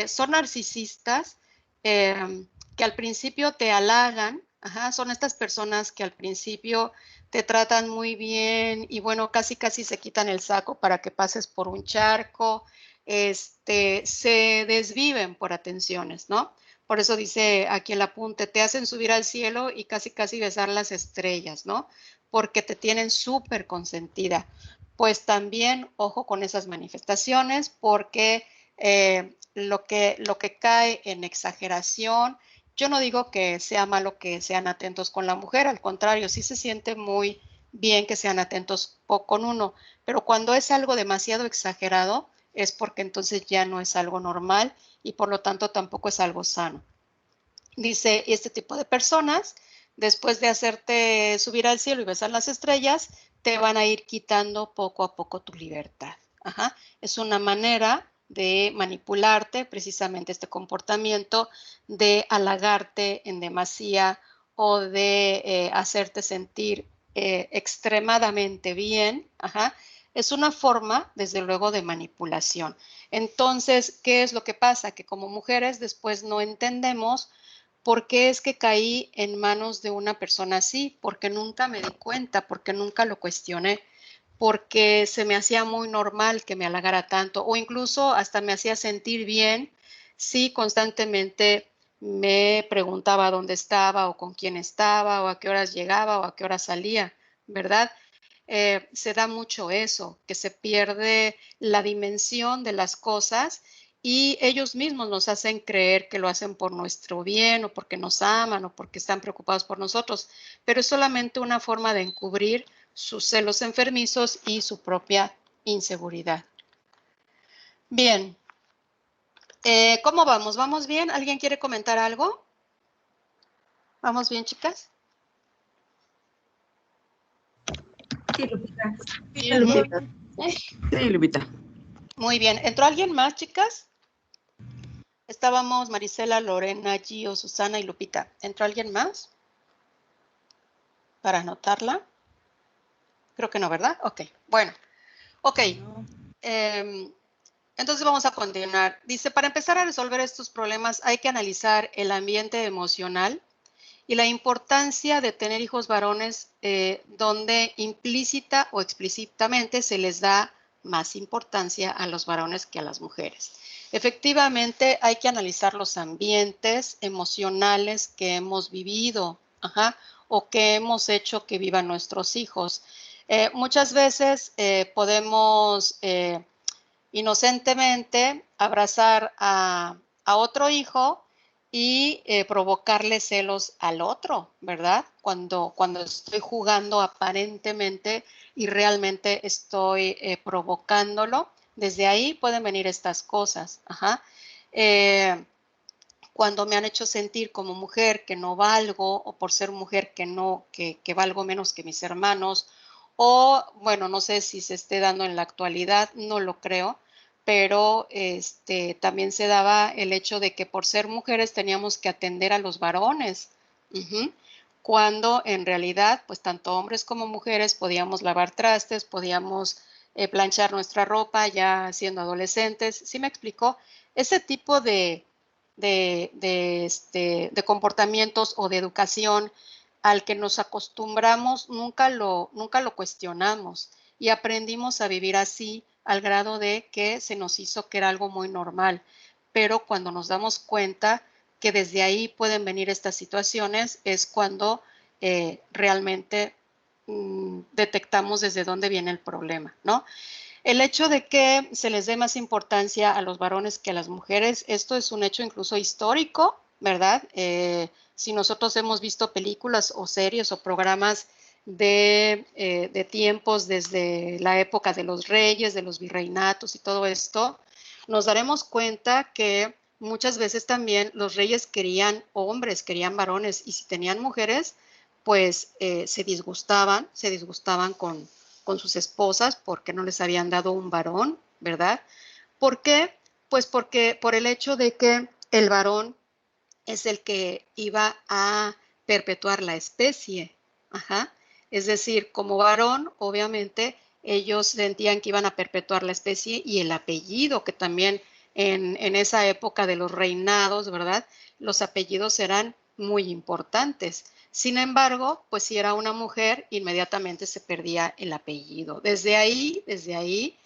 son narcisistas que al principio te halagan, son estas personas que al principio te tratan muy bien y bueno, casi se quitan el saco para que pases por un charco, se desviven por atenciones, ¿no? Por eso dice aquí el apunte, te hacen subir al cielo y casi besar las estrellas, ¿no? Porque te tienen súper consentida. Pues también, ojo con esas manifestaciones, porque lo que cae en exageración, yo no digo que sea malo que sean atentos con la mujer, al contrario, sí se siente muy, bien que sean atentos con uno, pero cuando es algo demasiado exagerado, es porque entonces ya no es algo normal y por lo tanto tampoco es algo sano. Dice, este tipo de personas, después de hacerte subir al cielo y besar las estrellas, te van a ir quitando poco a poco tu libertad. Ajá. Es una manera de manipularte, precisamente este comportamiento de halagarte en demasía o de hacerte sentir extremadamente bien. Ajá. Es una forma, desde luego, de manipulación. Entonces, ¿qué es lo que pasa? Que como mujeres después no entendemos ¿por qué es que caí en manos de una persona así? Porque nunca me di cuenta, porque nunca lo cuestioné, porque se me hacía muy normal que me halagara tanto o incluso hasta me hacía sentir bien si constantemente me preguntaba dónde estaba o con quién estaba o a qué horas llegaba o a qué horas salía, ¿verdad? Se da mucho eso, que se pierde la dimensión de las cosas y ellos mismos nos hacen creer que lo hacen por nuestro bien o porque nos aman o porque están preocupados por nosotros, pero es solamente una forma de encubrir sus celos enfermizos y su propia inseguridad. Bien, ¿cómo vamos? ¿Vamos bien? ¿Alguien quiere comentar algo? ¿Vamos bien, chicas? Sí, Lupita. Sí, Lupita. Sí, Lupita. Muy bien. ¿Entró alguien más, chicas? Estábamos Marisela, Lorena, Gio, Susana y Lupita. ¿Entró alguien más? Para anotarla. Creo que no, ¿verdad? Ok, bueno. Ok. Entonces vamos a continuar. Dice, para empezar a resolver estos problemas hay que analizar el ambiente emocional y la importancia de tener hijos varones donde implícita o explícitamente se les da más importancia a los varones que a las mujeres. Efectivamente, hay que analizar los ambientes emocionales que hemos vivido, o que hemos hecho que vivan nuestros hijos. Muchas veces podemos inocentemente abrazar a otro hijo y provocarle celos al otro, ¿verdad? Cuando estoy jugando aparentemente y realmente estoy provocándolo, desde ahí pueden venir estas cosas. Cuando me han hecho sentir como mujer que no valgo o por ser mujer que valgo menos que mis hermanos o bueno, no sé si se esté dando en la actualidad, no lo creo, pero también se daba el hecho de que por ser mujeres teníamos que atender a los varones, cuando en realidad, pues tanto hombres como mujeres podíamos lavar trastes, podíamos planchar nuestra ropa ya siendo adolescentes. ¿Sí me explicó? Ese tipo de comportamientos o de educación al que nos acostumbramos, nunca lo cuestionamos y aprendimos a vivir así al grado de que se nos hizo que era algo muy normal. Pero cuando nos damos cuenta que desde ahí pueden venir estas situaciones, es cuando realmente detectamos desde dónde viene el problema, ¿no? El hecho de que se les dé más importancia a los varones que a las mujeres, esto es un hecho incluso histórico, ¿verdad? Si nosotros hemos visto películas o series o programas de tiempos desde la época de los reyes, de los virreinatos y todo esto, nos daremos cuenta que muchas veces también los reyes querían hombres, querían varones, y si tenían mujeres, pues se disgustaban con sus esposas porque no les habían dado un varón, ¿verdad? ¿Por qué? Pues porque por el hecho de que el varón es el que iba a perpetuar la especie. Es decir, como varón, obviamente, ellos sentían que iban a perpetuar la especie y el apellido, que también en esa época de los reinados, ¿verdad? Los apellidos eran muy importantes. Sin embargo, pues si era una mujer, inmediatamente se perdía el apellido. Desde ahí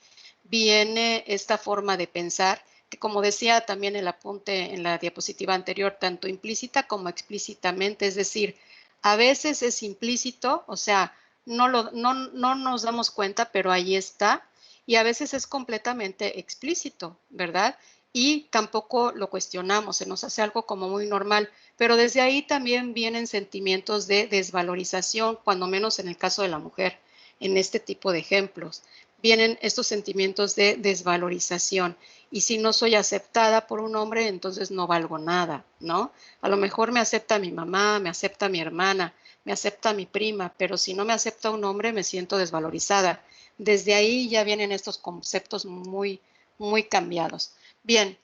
viene esta forma de pensar que, como decía también el apunte en la diapositiva anterior, tanto implícita como explícitamente, es decir, a veces es implícito, o sea, no nos damos cuenta, pero ahí está, y a veces es completamente explícito, ¿verdad? Y tampoco lo cuestionamos, se nos hace algo como muy normal. pero desde ahí también vienen sentimientos de desvalorización, cuando menos en el caso de la mujer, en este tipo de ejemplos. Vienen estos sentimientos de desvalorización. Y si no soy aceptada por un hombre, entonces no valgo nada, ¿no? A lo mejor me acepta mi mamá, me acepta mi hermana, me acepta mi prima, pero si no me acepta un hombre, me siento desvalorizada. Desde ahí ya vienen estos conceptos muy, muy cambiados. Bien,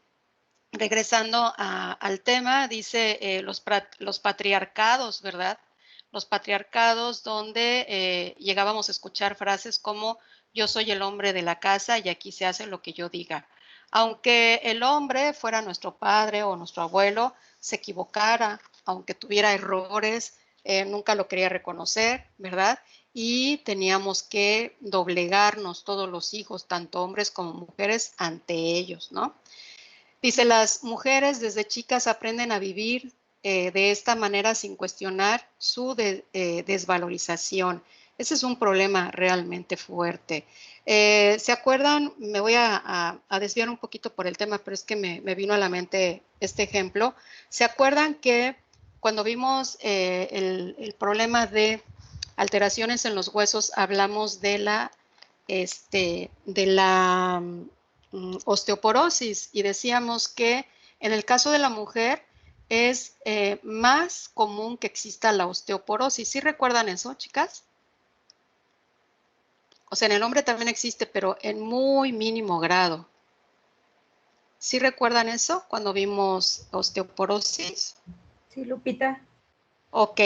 regresando al tema, dice los patriarcados, ¿verdad? Los patriarcados donde llegábamos a escuchar frases como yo soy el hombre de la casa y aquí se hace lo que yo diga. Aunque el hombre fuera nuestro padre o nuestro abuelo, se equivocara, aunque tuviera errores, nunca lo quería reconocer, ¿verdad? Y teníamos que doblegarnos todos los hijos, tanto hombres como mujeres, ante ellos, ¿no? Dice, las mujeres desde chicas aprenden a vivir de esta manera sin cuestionar su desvalorización. Ese es un problema realmente fuerte. ¿Se acuerdan? Me voy a desviar un poquito por el tema, pero es que me vino a la mente este ejemplo. ¿Se acuerdan que cuando vimos el problema de alteraciones en los huesos, hablamos de la osteoporosis y decíamos que en el caso de la mujer es más común que exista la osteoporosis? ¿Sí recuerdan eso, chicas? O sea, en el hombre también existe, pero en muy mínimo grado. ¿Sí recuerdan eso cuando vimos osteoporosis? Sí, Lupita. Ok,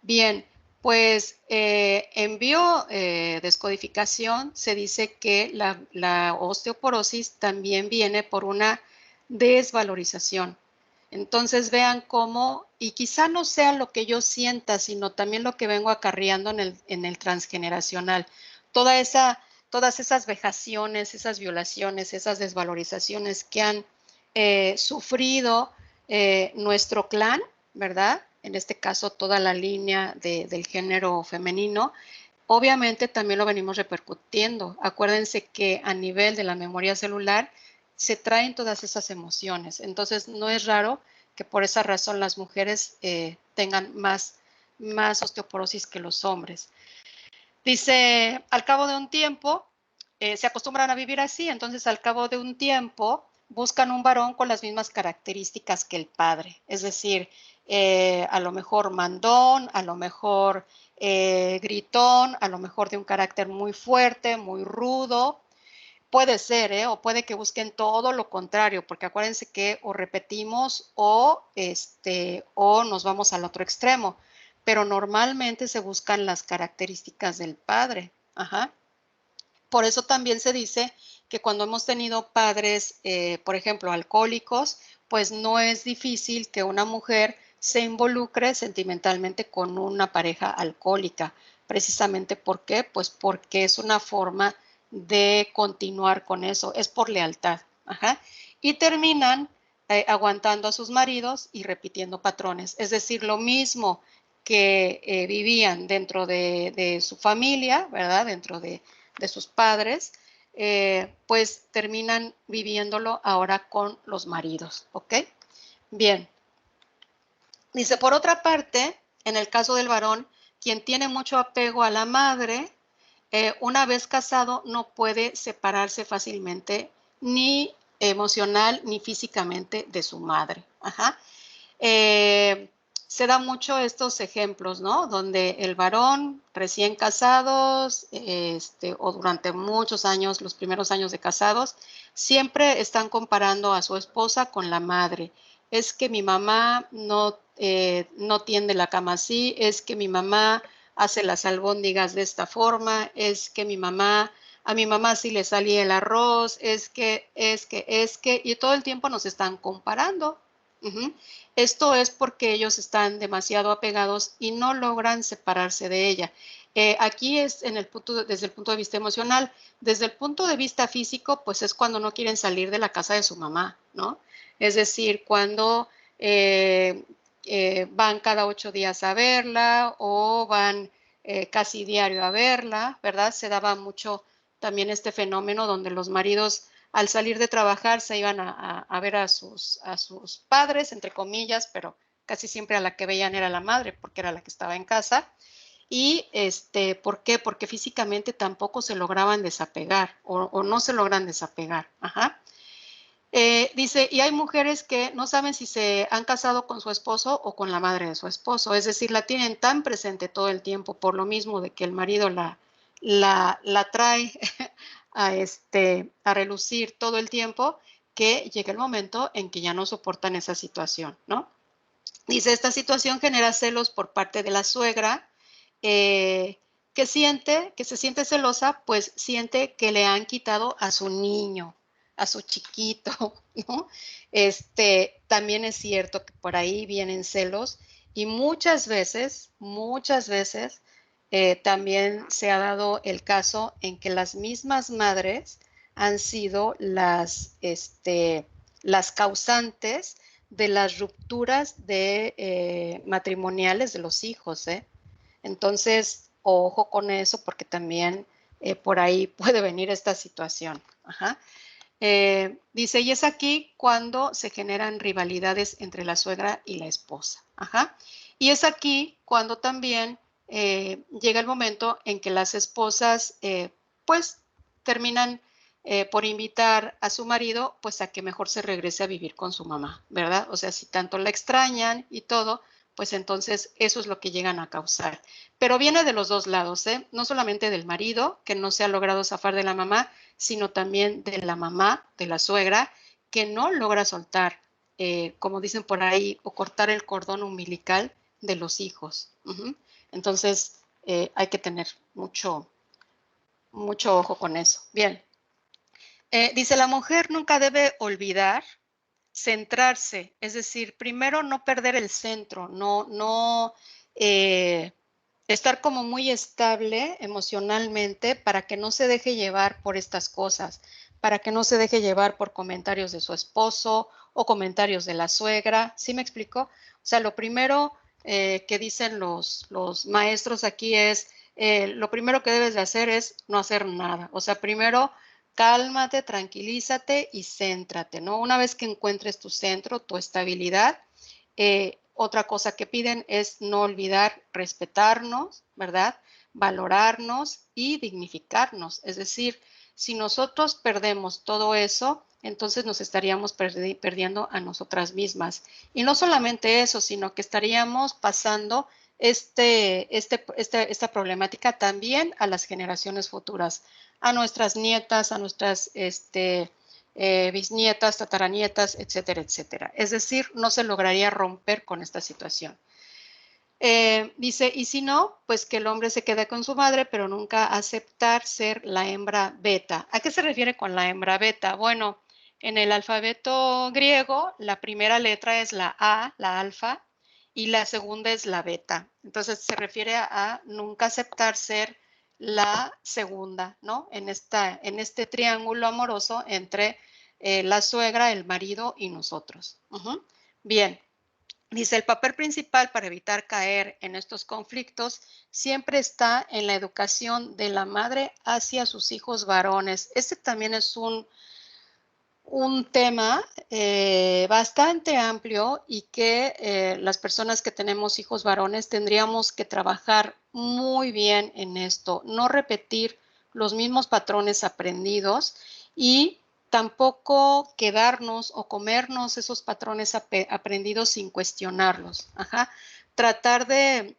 bien. Pues en biodescodificación se dice que la osteoporosis también viene por una desvalorización. Entonces vean cómo, y quizá no sea lo que yo sienta, sino también lo que vengo acarreando en el transgeneracional. Todas esas vejaciones, esas violaciones, esas desvalorizaciones que han sufrido nuestro clan, ¿verdad? En este caso, toda la línea del género femenino, obviamente también lo venimos repercutiendo. Acuérdense que a nivel de la memoria celular se traen todas esas emociones. Entonces, no es raro que por esa razón las mujeres tengan más osteoporosis que los hombres. Dice, al cabo de un tiempo, se acostumbran a vivir así, entonces al cabo de un tiempo buscan un varón con las mismas características que el padre, es decir, a lo mejor mandón, a lo mejor gritón, a lo mejor de un carácter muy fuerte, muy rudo. Puede ser, o puede que busquen todo lo contrario, porque acuérdense que o repetimos o nos vamos al otro extremo, pero normalmente se buscan las características del padre. Ajá. Por eso también se dice que cuando hemos tenido padres, por ejemplo, alcohólicos, pues no es difícil que una mujer se involucre sentimentalmente con una pareja alcohólica. Precisamente, ¿por qué? Pues porque es una forma de continuar con eso, es por lealtad. Ajá. Y terminan aguantando a sus maridos y repitiendo patrones. Es decir, lo mismo que vivían dentro de su familia, ¿verdad? Dentro de sus padres, pues terminan viviéndolo ahora con los maridos, ¿ok? Bien. Dice, por otra parte, en el caso del varón, quien tiene mucho apego a la madre, una vez casado no puede separarse fácilmente ni emocional ni físicamente de su madre. Ajá. Se dan mucho estos ejemplos, ¿no? Donde el varón recién casados, o durante muchos años, los primeros años de casados, siempre están comparando a su esposa con la madre. Es que mi mamá no tiende la cama así, es que mi mamá hace las albóndigas de esta forma, es que a mi mamá sí le salía el arroz, y todo el tiempo nos están comparando. Uh-huh. Esto es porque ellos están demasiado apegados y no logran separarse de ella. Aquí es desde el punto de vista emocional. Desde el punto de vista físico, pues es cuando no quieren salir de la casa de su mamá, ¿no? Es decir, cuando van cada 8 días a verla o van casi diario a verla, ¿verdad? Se daba mucho también este fenómeno donde los maridos al salir de trabajar se iban a ver a sus padres, entre comillas, pero casi siempre a la que veían era la madre, porque era la que estaba en casa. Y ¿por qué? Porque físicamente tampoco se lograban desapegar o no se logran desapegar. Ajá. Dice, y hay mujeres que no saben si se han casado con su esposo o con la madre de su esposo, es decir, la tienen tan presente todo el tiempo por lo mismo de que el marido la trae a relucir todo el tiempo, que llega el momento en que ya no soportan esa situación, ¿no? Dice, esta situación genera celos por parte de la suegra, que se siente celosa, pues siente que le han quitado a su niño, a su chiquito, ¿no? También es cierto que por ahí vienen celos y muchas veces, también se ha dado el caso en que las mismas madres han sido las causantes de las rupturas matrimoniales de los hijos, ¿eh? Entonces, ojo con eso porque también por ahí puede venir esta situación. Ajá. Dice, y es aquí cuando se generan rivalidades entre la suegra y la esposa. Ajá. Y es aquí cuando también llega el momento en que las esposas pues terminan por invitar a su marido pues a que mejor se regrese a vivir con su mamá, ¿verdad? O sea, si tanto la extrañan y todo, pues entonces eso es lo que llegan a causar. Pero viene de los dos lados, ¿eh? No solamente del marido, que no se ha logrado zafar de la mamá, sino también de la mamá, de la suegra, que no logra soltar, como dicen por ahí, o cortar el cordón umbilical de los hijos. Entonces, hay que tener mucho ojo con eso. Bien. Dice, la mujer nunca debe olvidar centrarse, es decir, primero no perder el centro, no estar como muy estable emocionalmente para que no se deje llevar por estas cosas, para que no se deje llevar por comentarios de su esposo o comentarios de la suegra. ¿Sí me explico? O sea, lo primero que dicen los maestros aquí es, lo primero que debes de hacer es no hacer nada. O sea, primero cálmate, tranquilízate y céntrate, ¿no? Una vez que encuentres tu centro, tu estabilidad, otra cosa que piden es no olvidar respetarnos, ¿verdad? Valorarnos y dignificarnos. Es decir, si nosotros perdemos todo eso, entonces nos estaríamos perdiendo a nosotras mismas. Y no solamente eso, sino que estaríamos pasando esta problemática también a las generaciones futuras, a nuestras nietas, a nuestras bisnietas, tataranietas, etcétera, etcétera. Es decir, no se lograría romper con esta situación. Dice, y si no, pues que el hombre se quede con su madre, pero nunca aceptar ser la hembra beta. ¿A qué se refiere con la hembra beta? Bueno, en el alfabeto griego, la primera letra es la A, la alfa, y la segunda es la beta. Entonces se refiere a nunca aceptar ser la segunda, ¿no? En este triángulo amoroso entre la suegra, el marido y nosotros. Bien. Dice, el papel principal para evitar caer en estos conflictos siempre está en la educación de la madre hacia sus hijos varones. Este también es un tema bastante amplio y que las personas que tenemos hijos varones tendríamos que trabajar muy bien en esto, no repetir los mismos patrones aprendidos y tampoco quedarnos o comernos esos patrones aprendidos sin cuestionarlos. Ajá. Tratar de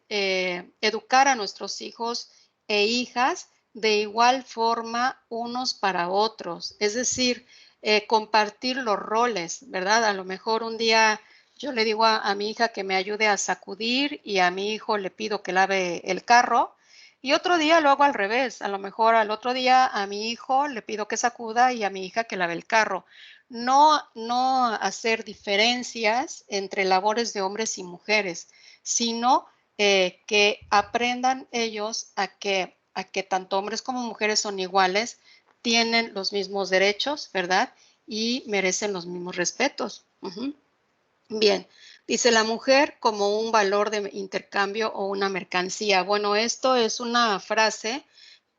educar a nuestros hijos e hijas de igual forma unos para otros, es decir, compartir los roles, ¿verdad? A lo mejor un día yo le digo a mi hija que me ayude a sacudir y a mi hijo le pido que lave el carro y otro día lo hago al revés. A lo mejor al otro día a mi hijo le pido que sacuda y a mi hija que lave el carro. No hacer diferencias entre labores de hombres y mujeres, sino que aprendan ellos a que tanto hombres como mujeres son iguales, tienen los mismos derechos, ¿verdad? Y merecen los mismos respetos. Bien, dice la mujer como un valor de intercambio o una mercancía. Bueno, esto es una frase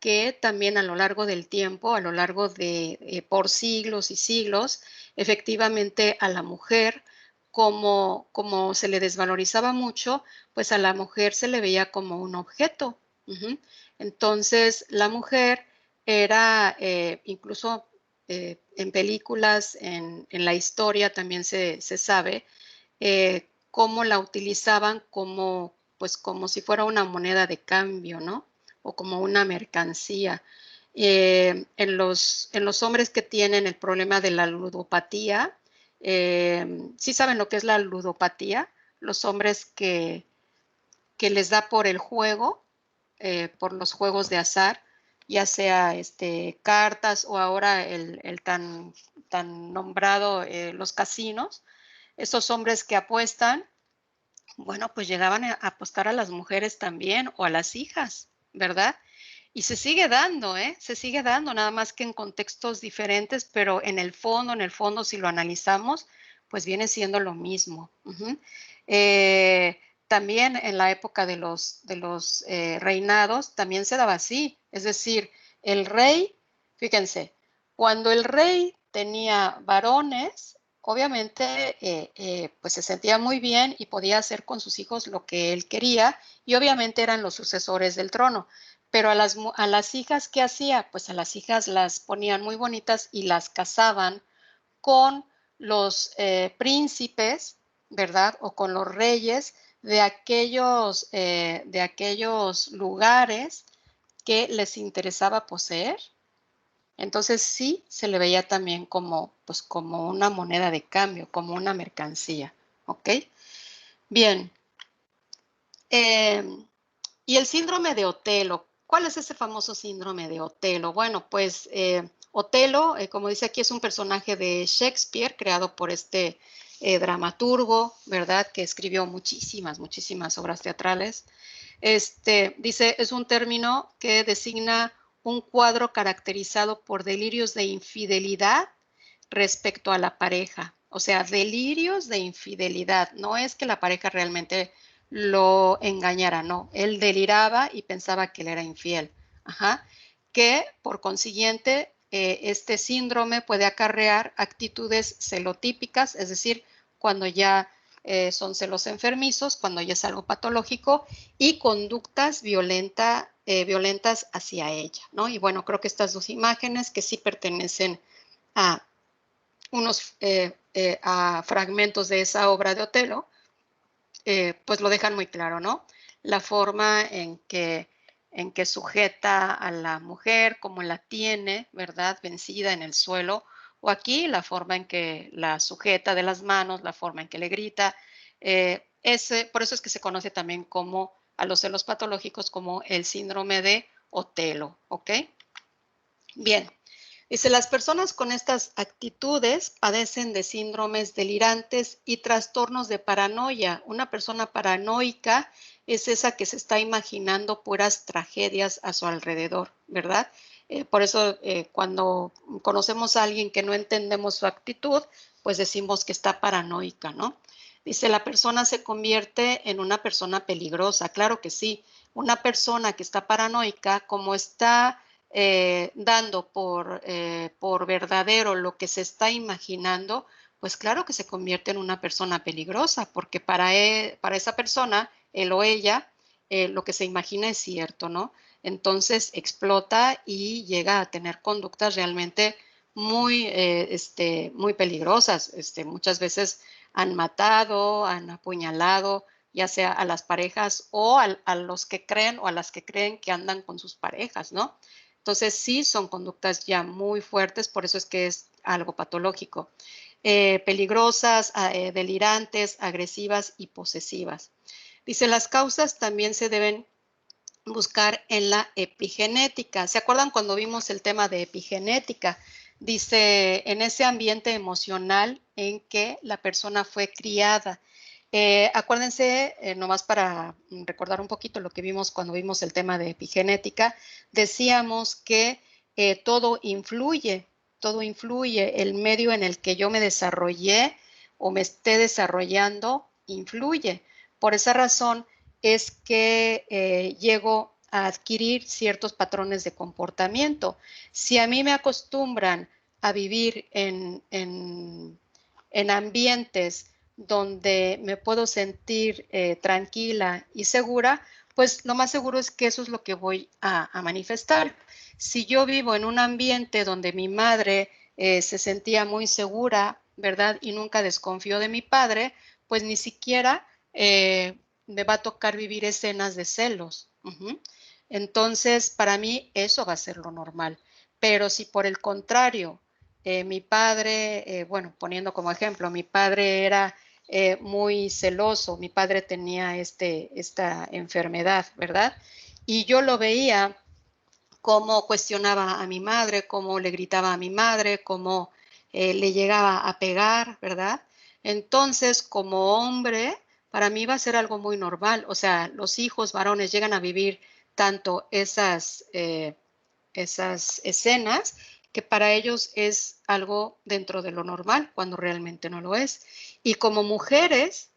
que también a lo largo del tiempo, a lo largo de por siglos y siglos, efectivamente a la mujer como se le desvalorizaba mucho, pues a la mujer se le veía como un objeto. Entonces, la mujer era, incluso en películas, en la historia también se sabe, cómo la utilizaban como, pues como si fuera una moneda de cambio, ¿no? O como una mercancía. En los hombres que tienen el problema de la ludopatía, ¿sí saben lo que es la ludopatía? Los hombres que les da por el juego, por los juegos de azar, ya sea cartas o ahora el tan nombrado los casinos. Esos hombres que apuestan, bueno, pues llegaban a apostar a las mujeres también o a las hijas, ¿verdad? Y se sigue dando, se sigue dando, nada más que en contextos diferentes, pero en el fondo, si lo analizamos, pues viene siendo lo mismo. También en la época de los reinados, también se daba así, es decir, el rey, fíjense, cuando el rey tenía varones, obviamente pues se sentía muy bien y podía hacer con sus hijos lo que él quería, y obviamente eran los sucesores del trono. Pero a las hijas, ¿qué hacía? Pues a las hijas las ponían muy bonitas y las casaban con los príncipes, ¿verdad? O con los reyes de aquellos lugares que les interesaba poseer. Entonces sí se le veía también como, pues, como una moneda de cambio, como una mercancía, ¿ok? Bien. Y el síndrome de Otelo. ¿Cuál es ese famoso síndrome de Otelo? Bueno, pues Otelo, como dice aquí, es un personaje de Shakespeare creado por este dramaturgo, ¿verdad? Que escribió muchísimas obras teatrales. Dice, es un término que designa un cuadro caracterizado por delirios de infidelidad respecto a la pareja. O sea, delirios de infidelidad. No es que la pareja realmente lo engañara, no. Él deliraba y pensaba que él era infiel. Que por consiguiente, este síndrome puede acarrear actitudes celotípicas, es decir, cuando ya son celos enfermizos, cuando ya es algo patológico, y conductas violentas hacia ella, ¿no? Y bueno, creo que estas dos imágenes que sí pertenecen a a fragmentos de esa obra de Otelo, pues lo dejan muy claro, ¿no? La forma en que sujeta a la mujer, cómo la tiene, ¿verdad? Vencida en el suelo, o aquí la forma en que la sujeta de las manos, la forma en que le grita. Por eso es que se conoce también como a los celos patológicos como el síndrome de Otelo, ¿ok? Bien. Dice, las personas con estas actitudes padecen de síndromes delirantes y trastornos de paranoia. Una persona paranoica es esa que se está imaginando puras tragedias a su alrededor, ¿verdad? Por eso cuando conocemos a alguien que no entendemos su actitud, pues decimos que está paranoica, ¿no? Dice, la persona se convierte en una persona peligrosa. Claro que sí. Una persona que está paranoica, como está dando por verdadero lo que se está imaginando, pues claro que se convierte en una persona peligrosa, porque para esa persona, él o ella, lo que se imagina es cierto, ¿no? Entonces explota y llega a tener conductas realmente muy peligrosas. Muchas veces han matado, han apuñalado, ya sea a las parejas o a los que creen o a las que creen que andan con sus parejas, ¿no? Entonces, sí, son conductas ya muy fuertes, por eso es que es algo patológico. Peligrosas, delirantes, agresivas y posesivas. Dice, las causas también se deben buscar en la epigenética. ¿Se acuerdan cuando vimos el tema de epigenética? Dice, en ese ambiente emocional en que la persona fue criada. Acuérdense, nomás para recordar un poquito lo que vimos cuando vimos el tema de epigenética, decíamos que todo influye, el medio en el que yo me desarrollé o me esté desarrollando influye. Por esa razón es que llego a adquirir ciertos patrones de comportamiento. Si a mí me acostumbran a vivir en ambientes donde me puedo sentir tranquila y segura, pues lo más seguro es que eso es lo que voy a manifestar. Si yo vivo en un ambiente donde mi madre se sentía muy segura, ¿verdad? Y nunca desconfió de mi padre, pues ni siquiera me va a tocar vivir escenas de celos. Entonces, para mí eso va a ser lo normal. Pero si por el contrario, mi padre, bueno, poniendo como ejemplo, mi padre era muy celoso, mi padre tenía esta enfermedad, ¿verdad? Y yo lo veía cómo cuestionaba a mi madre, cómo le gritaba a mi madre, cómo le llegaba a pegar, ¿verdad? Entonces, como hombre, para mí va a ser algo muy normal. O sea, los hijos varones llegan a vivir tanto esas escenas que para ellos es algo dentro de lo normal, cuando realmente no lo es. Y como mujeres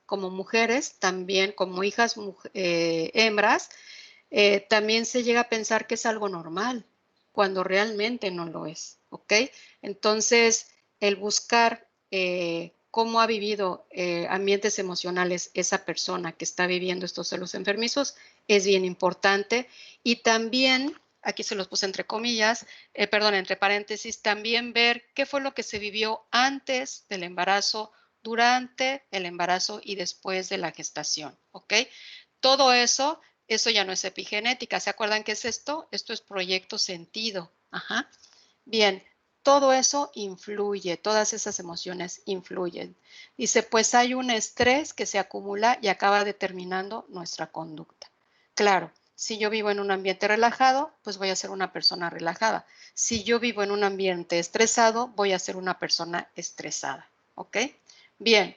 también, como hijas hembras, también se llega a pensar que es algo normal, cuando realmente no lo es, ¿ok? Entonces, el buscar cómo ha vivido ambientes emocionales esa persona que está viviendo estos celos enfermizos es bien importante. Y también, aquí se los puse entre comillas, perdón, entre paréntesis, también ver qué fue lo que se vivió antes del embarazo, durante el embarazo y después de la gestación, ¿ok? Todo eso ya no es epigenética. ¿Se acuerdan qué es esto? Esto es proyecto sentido. Ajá. Bien, todo eso influye, todas esas emociones influyen. Dice, pues hay un estrés que se acumula y acaba determinando nuestra conducta. Claro, si yo vivo en un ambiente relajado, pues voy a ser una persona relajada. Si yo vivo en un ambiente estresado, voy a ser una persona estresada. ¿Ok? Bien.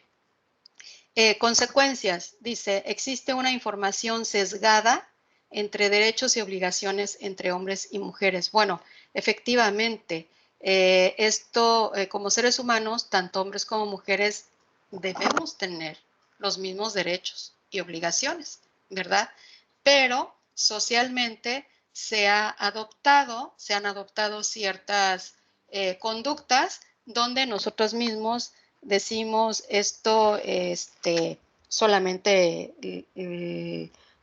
Consecuencias, dice, existe una información sesgada entre derechos y obligaciones entre hombres y mujeres. Bueno, efectivamente, esto como seres humanos, tanto hombres como mujeres, debemos tener los mismos derechos y obligaciones, ¿verdad? Pero socialmente se han adoptado ciertas conductas donde nosotros mismos decimos esto solamente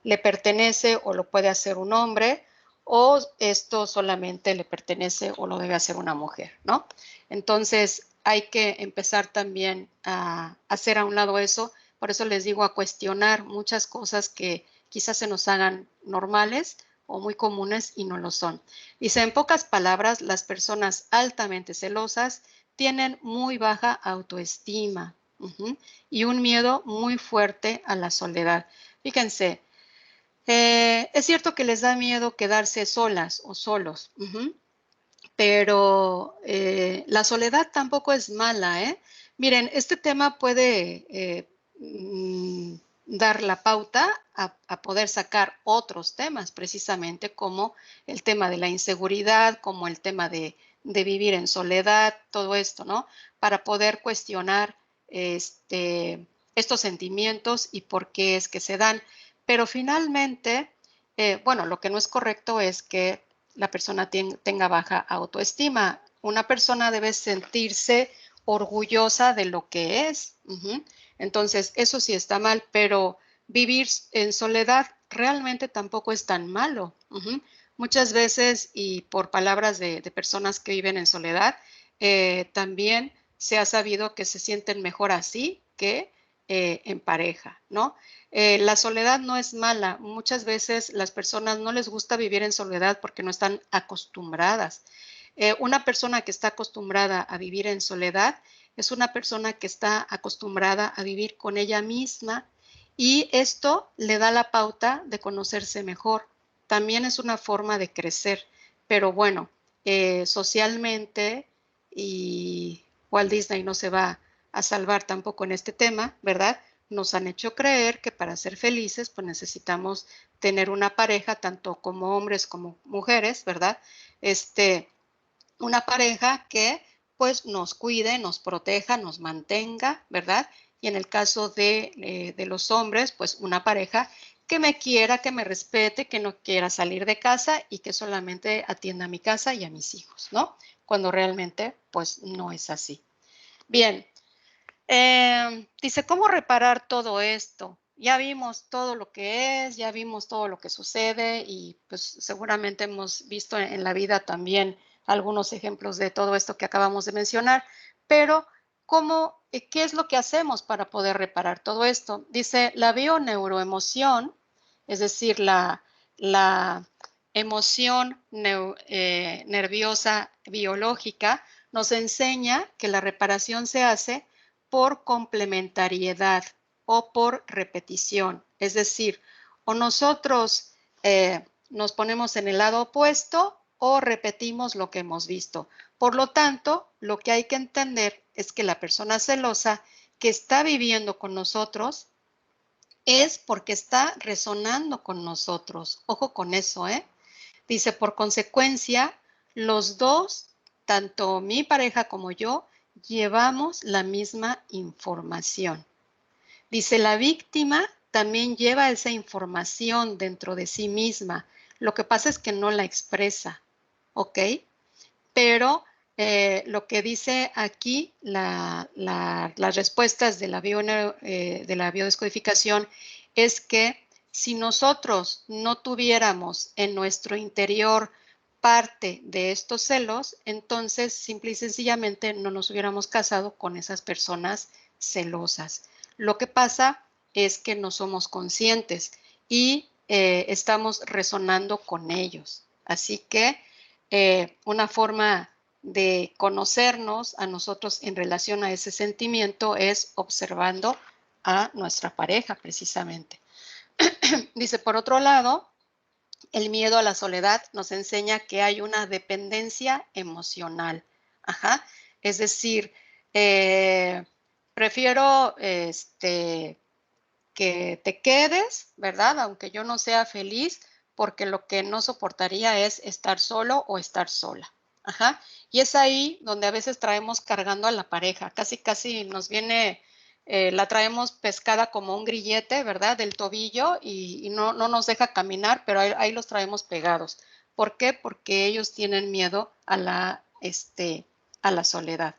le pertenece o lo puede hacer un hombre, o esto solamente le pertenece o lo debe hacer una mujer, ¿no? Entonces hay que empezar también a hacer a un lado eso. Por eso les digo, a cuestionar muchas cosas que quizás se nos hagan normales o muy comunes y no lo son. Dice, en pocas palabras, las personas altamente celosas tienen muy baja autoestima y un miedo muy fuerte a la soledad. Fíjense, es cierto que les da miedo quedarse solas o solos, pero la soledad tampoco es mala, ¿eh? Miren, este tema puede dar la pauta a poder sacar otros temas, precisamente como el tema de la inseguridad, como el tema de vivir en soledad, todo esto, ¿no? Para poder cuestionar estos sentimientos y por qué es que se dan. Pero finalmente, bueno, lo que no es correcto es que la persona tenga baja autoestima. Una persona debe sentirse orgullosa de lo que es. Entonces, eso sí está mal, pero vivir en soledad realmente tampoco es tan malo. Muchas veces, y por palabras de personas que viven en soledad, también se ha sabido que se sienten mejor así que en pareja, ¿no? La soledad no es mala. Muchas veces las personas no les gusta vivir en soledad porque no están acostumbradas. Una persona que está acostumbrada a vivir en soledad es una persona que está acostumbrada a vivir con ella misma y esto le da la pauta de conocerse mejor. También es una forma de crecer, pero bueno, socialmente, y Walt Disney no se va a salvar tampoco en este tema, ¿verdad? Nos han hecho creer que para ser felices pues necesitamos tener una pareja, tanto como hombres como mujeres, ¿verdad? Una pareja que pues nos cuide, nos proteja, nos mantenga, ¿verdad? Y en el caso de los hombres, pues una pareja que me quiera, que me respete, que no quiera salir de casa y que solamente atienda a mi casa y a mis hijos, ¿no? Cuando realmente pues no es así. Bien, Dice, ¿cómo reparar todo esto? Ya vimos todo lo que es, ya vimos todo lo que sucede y pues seguramente hemos visto en la vida también algunos ejemplos de todo esto que acabamos de mencionar, pero ¿qué es lo que hacemos para poder reparar todo esto? Dice, la bioneuroemoción, es decir, la emoción nerviosa biológica, nos enseña que la reparación se hace por complementariedad o por repetición. Es decir, o nosotros nos ponemos en el lado opuesto o repetimos lo que hemos visto. Por lo tanto, lo que hay que entender es que la persona celosa que está viviendo con nosotros es porque está resonando con nosotros. Ojo con eso, ¿eh? Dice, por consecuencia, los dos, tanto mi pareja como yo, llevamos la misma información. Dice, la víctima también lleva esa información dentro de sí misma. Lo que pasa es que no la expresa, ¿ok? Pero lo que dice aquí las respuestas de la biodescodificación es que si nosotros no tuviéramos en nuestro interior parte de estos celos, entonces simple y sencillamente no nos hubiéramos casado con esas personas celosas. Lo que pasa es que no somos conscientes y estamos resonando con ellos. Así que una forma de conocernos a nosotros en relación a ese sentimiento es observando a nuestra pareja precisamente. Dice, por otro lado, el miedo a la soledad nos enseña que hay una dependencia emocional. Ajá. Es decir, prefiero que te quedes, ¿verdad? Aunque yo no sea feliz, porque lo que no soportaría es estar solo o estar sola. Ajá. Y es ahí donde a veces traemos cargando a la pareja. Casi nos viene, la traemos pescada como un grillete, ¿verdad? Del tobillo y no nos deja caminar, pero ahí los traemos pegados. ¿Por qué? Porque ellos tienen miedo a la soledad.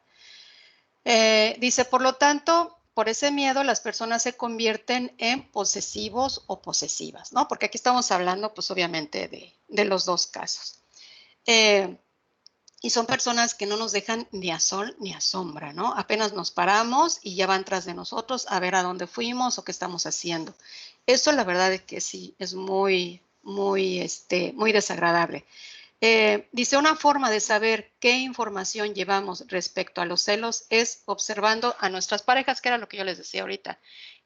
Dice, por lo tanto, por ese miedo las personas se convierten en posesivos o posesivas, ¿no? Porque aquí estamos hablando, pues obviamente, de los dos casos. Y son personas que no nos dejan ni a sol ni a sombra, ¿no? Apenas nos paramos y ya van tras de nosotros a ver a dónde fuimos o qué estamos haciendo. Eso la verdad es que sí, es muy desagradable. Dice, una forma de saber qué información llevamos respecto a los celos es observando a nuestras parejas, que era lo que yo les decía ahorita,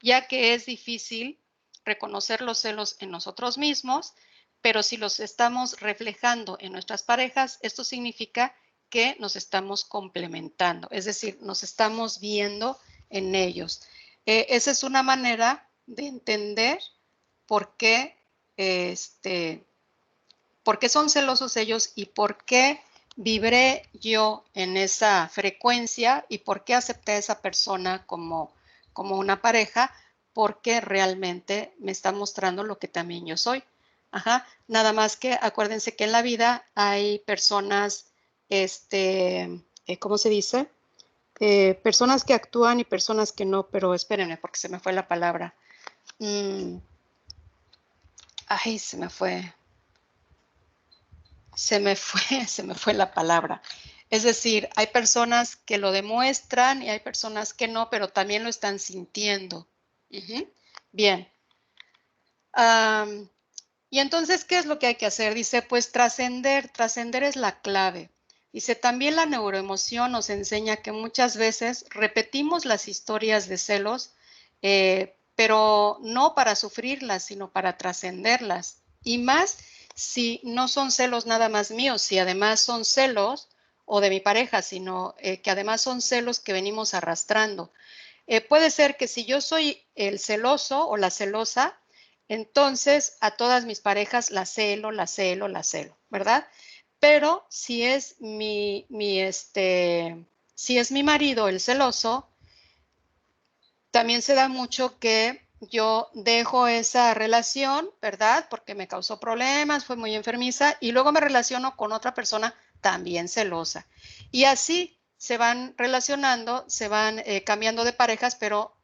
ya que es difícil reconocer los celos en nosotros mismos, pero si los estamos reflejando en nuestras parejas, esto significa que nos estamos complementando, es decir, nos estamos viendo en ellos. Esa es una manera de entender por qué ¿por qué son celosos ellos y por qué vibré yo en esa frecuencia y por qué acepté a esa persona como una pareja? Porque realmente me está mostrando lo que también yo soy. Ajá. Nada más que acuérdense que en la vida hay personas, ¿cómo se dice? Personas que actúan y personas que no, pero espérenme porque se me fue la palabra. Ay, se me fue la palabra. Es decir, hay personas que lo demuestran y hay personas que no, pero también lo están sintiendo. Bien. Y entonces, ¿qué es lo que hay que hacer? Dice, pues trascender es la clave. Dice, también la neuroemoción nos enseña que muchas veces repetimos las historias de celos, pero no para sufrirlas, sino para trascenderlas. Y más si no son celos nada más míos, si además son celos, o de mi pareja, sino que además son celos que venimos arrastrando. Puede ser que si yo soy el celoso o la celosa, entonces a todas mis parejas la celo, ¿verdad? Pero si es si es mi marido el celoso, también se da mucho que yo dejo esa relación, ¿verdad? Porque me causó problemas, fue muy enfermiza y luego me relaciono con otra persona también celosa. Y así se van relacionando, se van cambiando de parejas, pero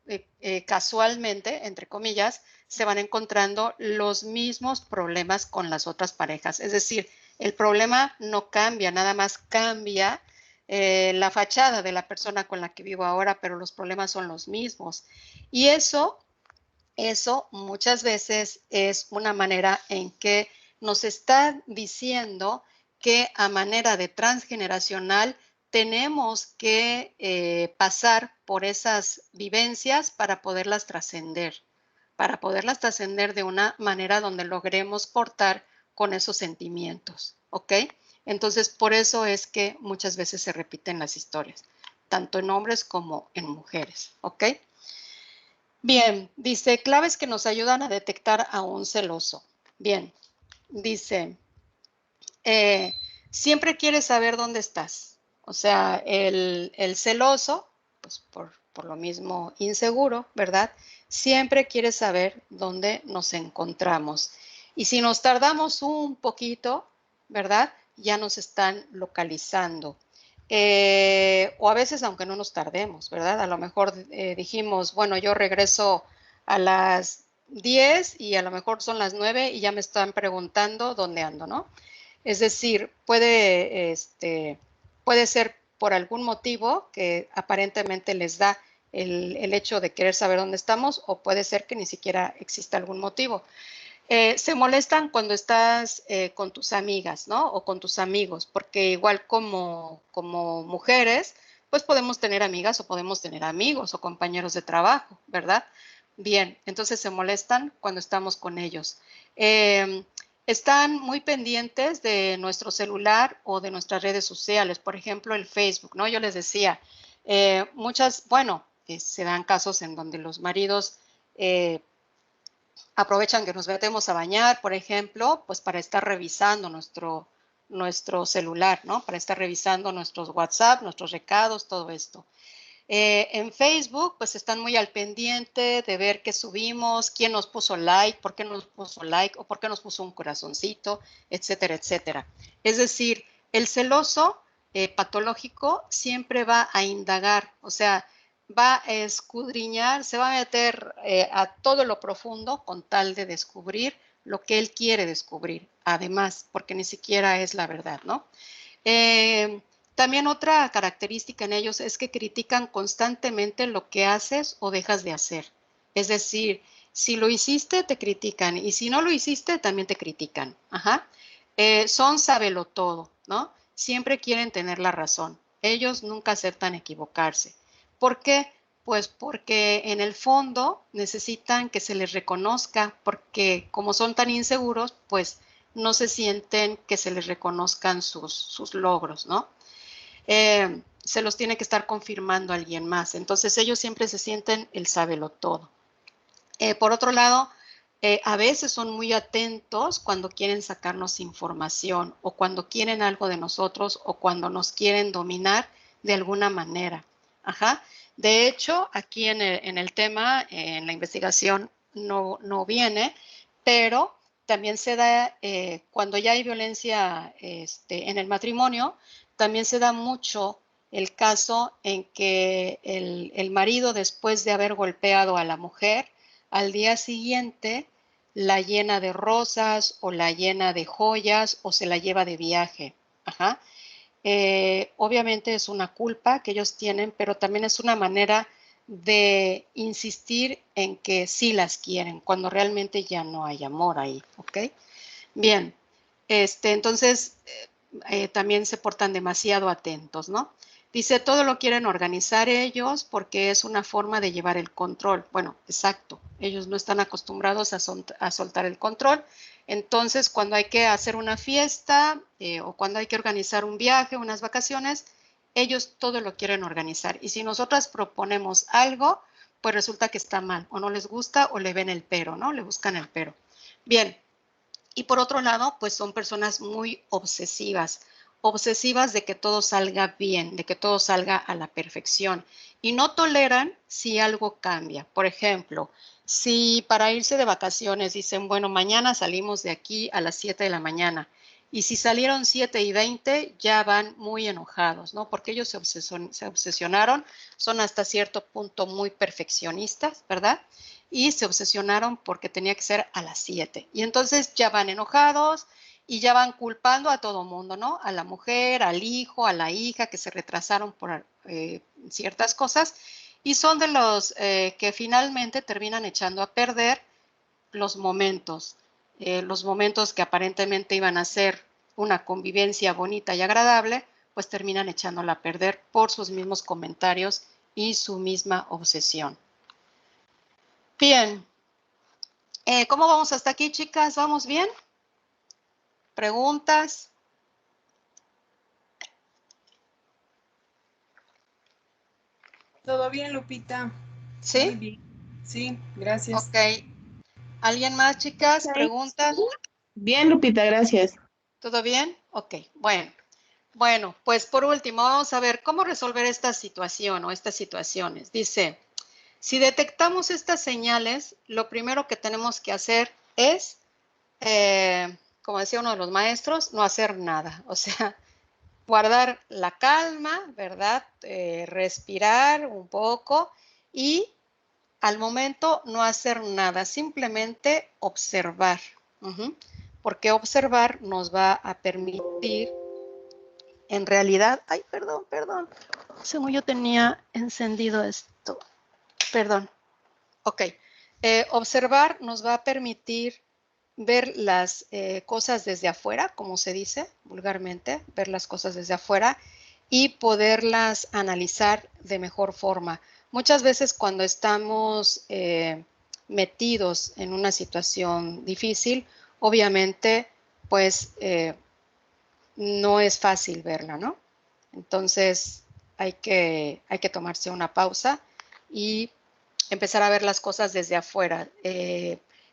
casualmente, entre comillas, se van encontrando los mismos problemas con las otras parejas. Es decir, el problema no cambia, nada más cambia la fachada de la persona con la que vivo ahora, pero los problemas son los mismos. Y eso muchas veces es una manera en que nos está diciendo que a manera de transgeneracional tenemos que pasar por esas vivencias para poderlas trascender de una manera donde logremos cortar con esos sentimientos, ¿ok? Entonces, por eso es que muchas veces se repiten las historias, tanto en hombres como en mujeres, ¿ok? Bien, dice, claves que nos ayudan a detectar a un celoso. Bien, dice, siempre quiere saber dónde estás. O sea, el celoso, pues por lo mismo inseguro, ¿verdad? Siempre quiere saber dónde nos encontramos. Y si nos tardamos un poquito, ¿verdad? Ya nos están localizando. O a veces, aunque no nos tardemos, ¿verdad? A lo mejor dijimos, bueno, yo regreso a las 10 y a lo mejor son las 9 y ya me están preguntando dónde ando, ¿no? Es decir, puede ser por algún motivo que aparentemente les da el hecho de querer saber dónde estamos, o puede ser que ni siquiera exista algún motivo. Se molestan cuando estás con tus amigas, ¿no? O con tus amigos, porque igual como mujeres, pues podemos tener amigas o podemos tener amigos o compañeros de trabajo, ¿verdad? Bien, entonces se molestan cuando estamos con ellos. Están muy pendientes de nuestro celular o de nuestras redes sociales, por ejemplo, el Facebook, ¿no? Yo les decía, se dan casos en donde los maridos aprovechan que nos metemos a bañar, por ejemplo, pues para estar revisando nuestro celular, ¿no? Para estar revisando nuestros WhatsApp, nuestros recados, todo esto. En Facebook, pues están muy al pendiente de ver qué subimos, quién nos puso like, por qué nos puso like o por qué nos puso un corazoncito, etcétera, etcétera. Es decir, el celoso patológico siempre va a indagar, o sea, va a escudriñar, se va a meter a todo lo profundo con tal de descubrir lo que él quiere descubrir, además, porque ni siquiera es la verdad, ¿no? También otra característica en ellos es que critican constantemente lo que haces o dejas de hacer. Es decir, si lo hiciste, te critican, y si no lo hiciste, también te critican. Ajá. Son sabelotodo, ¿no? Siempre quieren tener la razón. Ellos nunca aceptan equivocarse. ¿Por qué? Pues porque en el fondo necesitan que se les reconozca, porque como son tan inseguros, pues no se sienten que se les reconozcan sus logros, ¿no? Se los tiene que estar confirmando alguien más. Entonces ellos siempre se sienten el sabelotodo. Por otro lado, a veces son muy atentos cuando quieren sacarnos información o cuando quieren algo de nosotros o cuando nos quieren dominar de alguna manera. Ajá. De hecho, aquí en el tema, en la investigación no viene, pero también se da cuando ya hay violencia en el matrimonio, también se da mucho el caso en que el marido, después de haber golpeado a la mujer, al día siguiente la llena de rosas o la llena de joyas o se la lleva de viaje. Ajá. Obviamente es una culpa que ellos tienen, pero también es una manera de insistir en que sí las quieren, cuando realmente ya no hay amor ahí, ¿ok? Bien, entonces también se portan demasiado atentos, ¿no? Dice, todo lo quieren organizar ellos porque es una forma de llevar el control. Bueno, exacto, ellos no están acostumbrados a soltar el control. Entonces, cuando hay que hacer una fiesta o cuando hay que organizar un viaje, unas vacaciones, ellos todo lo quieren organizar. Y si nosotras proponemos algo, pues resulta que está mal, o no les gusta, o le ven el pero, ¿no? Le buscan el pero. Bien, y por otro lado, pues son personas muy obsesivas de que todo salga bien, de que todo salga a la perfección, y no toleran si algo cambia. Por ejemplo, si para irse de vacaciones dicen, bueno, mañana salimos de aquí a las 7 de la mañana, Y si salieron 7 y 20, ya van muy enojados, ¿no? Porque ellos se obsesionaron, son hasta cierto punto muy perfeccionistas, ¿verdad? Y se obsesionaron porque tenía que ser a las 7. Y entonces ya van enojados y ya van culpando a todo mundo, ¿no? A la mujer, al hijo, a la hija, que se retrasaron por ciertas cosas. Y son de los que finalmente terminan echando a perder los momentos que aparentemente iban a ser una convivencia bonita y agradable, pues terminan echándola a perder por sus mismos comentarios y su misma obsesión. Bien, ¿cómo vamos hasta aquí, chicas? ¿Vamos bien? ¿Preguntas? Todo bien, Lupita. ¿Sí? Muy bien. Sí, gracias. Ok. ¿Alguien más, chicas? Ok. ¿Preguntas? Bien, Lupita, gracias. ¿Todo bien? Ok, bueno. Bueno, pues por último, vamos a ver cómo resolver esta situación o estas situaciones. Dice, si detectamos estas señales, lo primero que tenemos que hacer es, como decía uno de los maestros, no hacer nada. O sea, guardar la calma, ¿verdad? Respirar un poco y al momento no hacer nada, simplemente observar. Porque observar nos va a permitir, en realidad, ay, perdón, según yo tenía encendido esto, perdón. Ok, observar nos va a permitir ver las cosas desde afuera, como se dice vulgarmente, ver las cosas desde afuera y poderlas analizar de mejor forma. Muchas veces cuando estamos metidos en una situación difícil, obviamente, pues no es fácil verla, ¿no? Entonces hay que tomarse una pausa y empezar a ver las cosas desde afuera,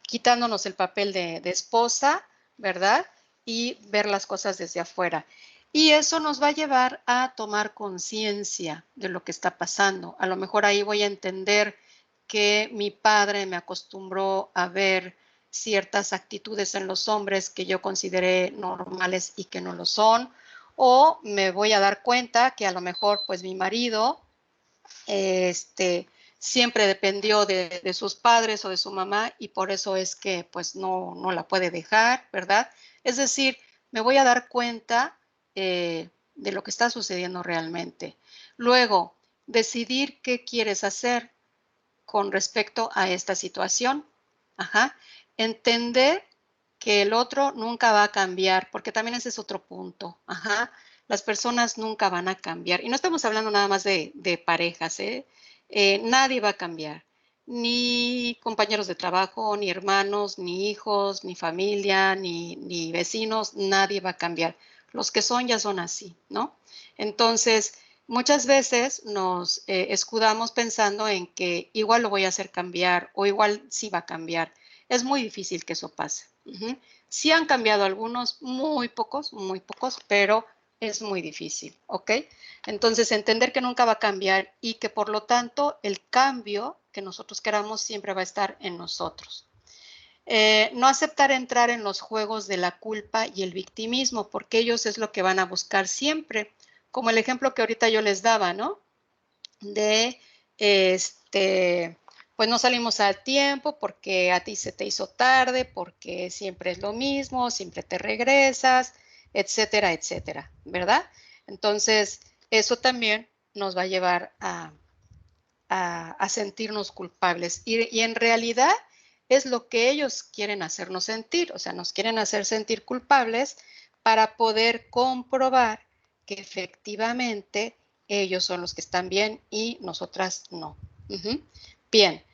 quitándonos el papel de esposa, ¿verdad? Y ver las cosas desde afuera. Y eso nos va a llevar a tomar conciencia de lo que está pasando. A lo mejor ahí voy a entender que mi padre me acostumbró a ver ciertas actitudes en los hombres que yo consideré normales y que no lo son, o me voy a dar cuenta que a lo mejor pues mi marido siempre dependió de sus padres o de su mamá y por eso es que pues no la puede dejar, ¿verdad? Es decir, me voy a dar cuenta de lo que está sucediendo realmente. Luego, decidir qué quieres hacer con respecto a esta situación. Ajá. Entender que el otro nunca va a cambiar, porque también ese es otro punto. Ajá. Las personas nunca van a cambiar. Y no estamos hablando nada más de parejas, ¿eh? Nadie va a cambiar. Ni compañeros de trabajo, ni hermanos, ni hijos, ni familia, ni vecinos, nadie va a cambiar. Los que son ya son así, ¿no? Entonces, muchas veces nos escudamos pensando en que igual lo voy a hacer cambiar o igual sí va a cambiar. Es muy difícil que eso pase. Sí han cambiado algunos, muy pocos, pero es muy difícil, ¿ok? Entonces, entender que nunca va a cambiar y que por lo tanto el cambio que nosotros queramos siempre va a estar en nosotros. No aceptar entrar en los juegos de la culpa y el victimismo, porque ellos es lo que van a buscar siempre, como el ejemplo que ahorita yo les daba, ¿no? De, pues no salimos a tiempo porque a ti se te hizo tarde, porque siempre es lo mismo, siempre te regresas, etcétera, etcétera, ¿verdad? Entonces, eso también nos va a llevar a sentirnos culpables. Y en realidad es lo que ellos quieren hacernos sentir, o sea, nos quieren hacer sentir culpables para poder comprobar que efectivamente ellos son los que están bien y nosotras no. Bien.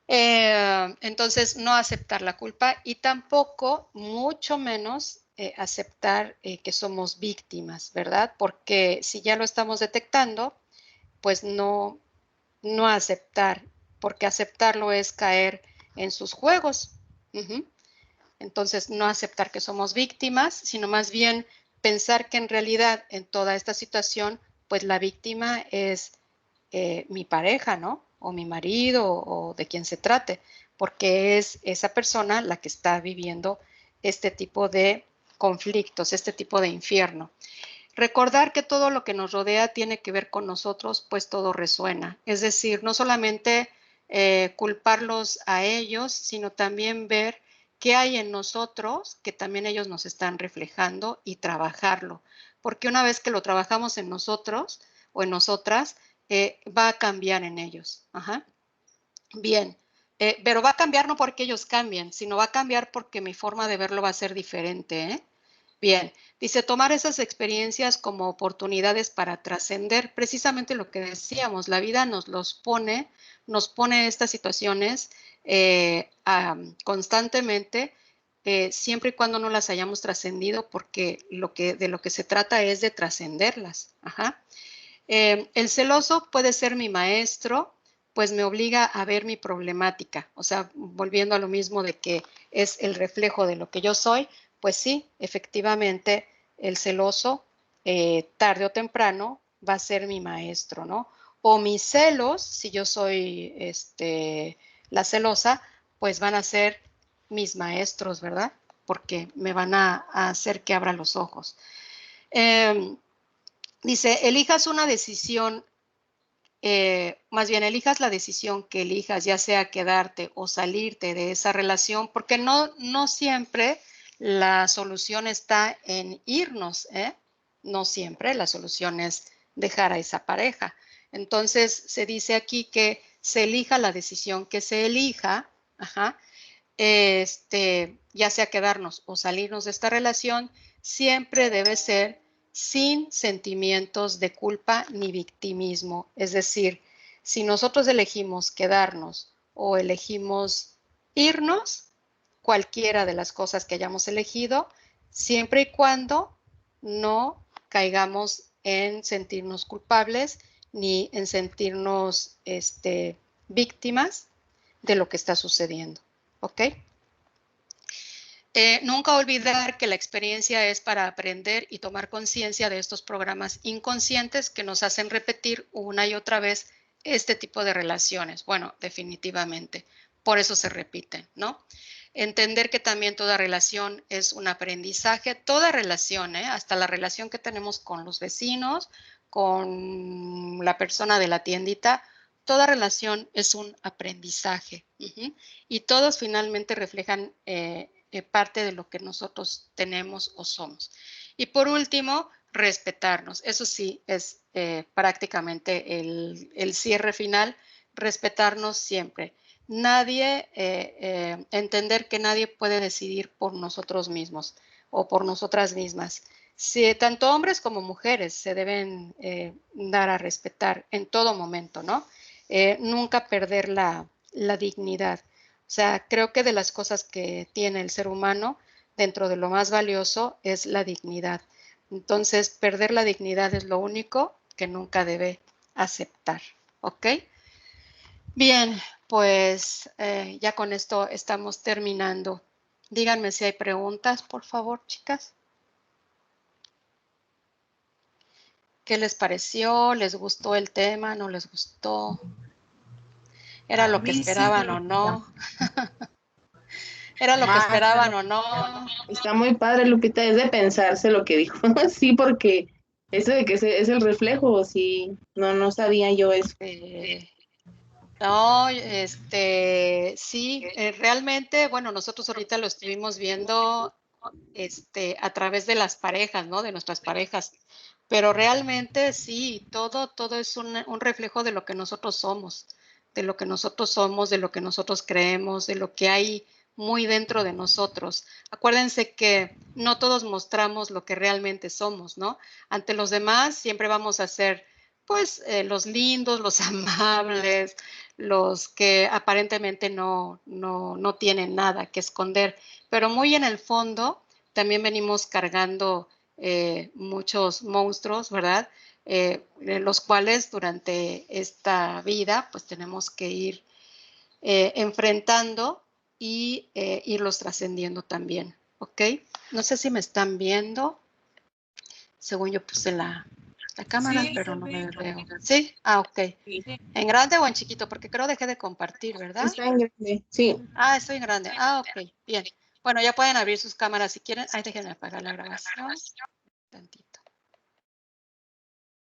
Entonces, no aceptar la culpa y tampoco, mucho menos, aceptar que somos víctimas, ¿verdad? Porque si ya lo estamos detectando, pues no aceptar, porque aceptarlo es caer en sus juegos. Entonces, no aceptar que somos víctimas, sino más bien pensar que en realidad en toda esta situación, pues la víctima es mi pareja, ¿no? O mi marido o de quien se trate, porque es esa persona la que está viviendo este tipo de conflictos, este tipo de infierno. Recordar que todo lo que nos rodea tiene que ver con nosotros, pues todo resuena. Es decir, no solamente culparlos a ellos, sino también ver qué hay en nosotros, que también ellos nos están reflejando y trabajarlo. Porque una vez que lo trabajamos en nosotros o en nosotras, va a cambiar en ellos. Ajá. Bien, pero va a cambiar no porque ellos cambien, sino va a cambiar porque mi forma de verlo va a ser diferente, ¿eh? Bien, dice, tomar esas experiencias como oportunidades para trascender, precisamente lo que decíamos, la vida nos pone estas situaciones constantemente, siempre y cuando no las hayamos trascendido, porque de lo que se trata es de trascenderlas. Ajá. El celoso puede ser mi maestro, pues me obliga a ver mi problemática. O sea, volviendo a lo mismo de que es el reflejo de lo que yo soy, pues sí, efectivamente, el celoso, tarde o temprano, va a ser mi maestro, ¿no? O mis celos, si yo soy la celosa, pues van a ser mis maestros, ¿verdad? Porque me van a hacer que abra los ojos. Dice, elijas una decisión, más bien elijas la decisión que elijas, ya sea quedarte o salirte de esa relación, porque no siempre la solución está en irnos, ¿eh? No siempre la solución es dejar a esa pareja. Entonces, se dice aquí que se elija la decisión que se elija, ajá, ya sea quedarnos o salirnos de esta relación, siempre debe ser sin sentimientos de culpa ni victimismo. Es decir, si nosotros elegimos quedarnos o elegimos irnos, cualquiera de las cosas que hayamos elegido, siempre y cuando no caigamos en sentirnos culpables ni en sentirnos víctimas de lo que está sucediendo. ¿Ok? Nunca olvidar que la experiencia es para aprender y tomar conciencia de estos programas inconscientes que nos hacen repetir una y otra vez este tipo de relaciones. Bueno, definitivamente, por eso se repiten, ¿no? Entender que también toda relación es un aprendizaje, toda relación, hasta la relación que tenemos con los vecinos, con la persona de la tiendita, toda relación es un aprendizaje. Y todos finalmente reflejan parte de lo que nosotros tenemos o somos. Y por último, respetarnos. Eso sí es prácticamente el cierre final, respetarnos siempre. Nadie, entender que nadie puede decidir por nosotros mismos o por nosotras mismas. Si, tanto hombres como mujeres se deben dar a respetar en todo momento, ¿no? Nunca perder la dignidad. O sea, creo que de las cosas que tiene el ser humano, dentro de lo más valioso, es la dignidad. Entonces, perder la dignidad es lo único que nunca debe aceptar. ¿Ok? Bien, pues ya con esto estamos terminando. Díganme si hay preguntas, por favor, chicas. ¿Qué les pareció? ¿Les gustó el tema? ¿No les gustó? ¿Era A lo que mí sí, esperaban o no? ¿Era lo que esperaban o no? Está muy padre, Lupita, es de pensarse lo que dijo. Sí, porque eso de que es el reflejo, sí, no sabía yo eso. No, sí, realmente, bueno, nosotros ahorita lo estuvimos viendo, a través de las parejas, ¿no? De nuestras parejas, pero realmente sí, todo es un reflejo de lo que nosotros somos, de lo que nosotros somos, de lo que nosotros creemos, de lo que hay muy dentro de nosotros. Acuérdense que no todos mostramos lo que realmente somos, ¿no? Ante los demás siempre vamos a ser, pues, los lindos, los amables, los que aparentemente no tienen nada que esconder, pero muy en el fondo también venimos cargando muchos monstruos, ¿verdad? Los cuales durante esta vida pues tenemos que ir enfrentando y irlos trascendiendo también, ¿ok? No sé si me están viendo, según yo puse la cámara, sí, pero no me veo. ¿Sí? Ah, ok. sí. ¿En grande o en chiquito? Porque creo dejé de compartir, ¿verdad? Está en grande, sí. Ah, estoy en grande. Ah, ok, bien. Bueno, ya pueden abrir sus cámaras si quieren. Ay, déjenme apagar la grabación. Tantito.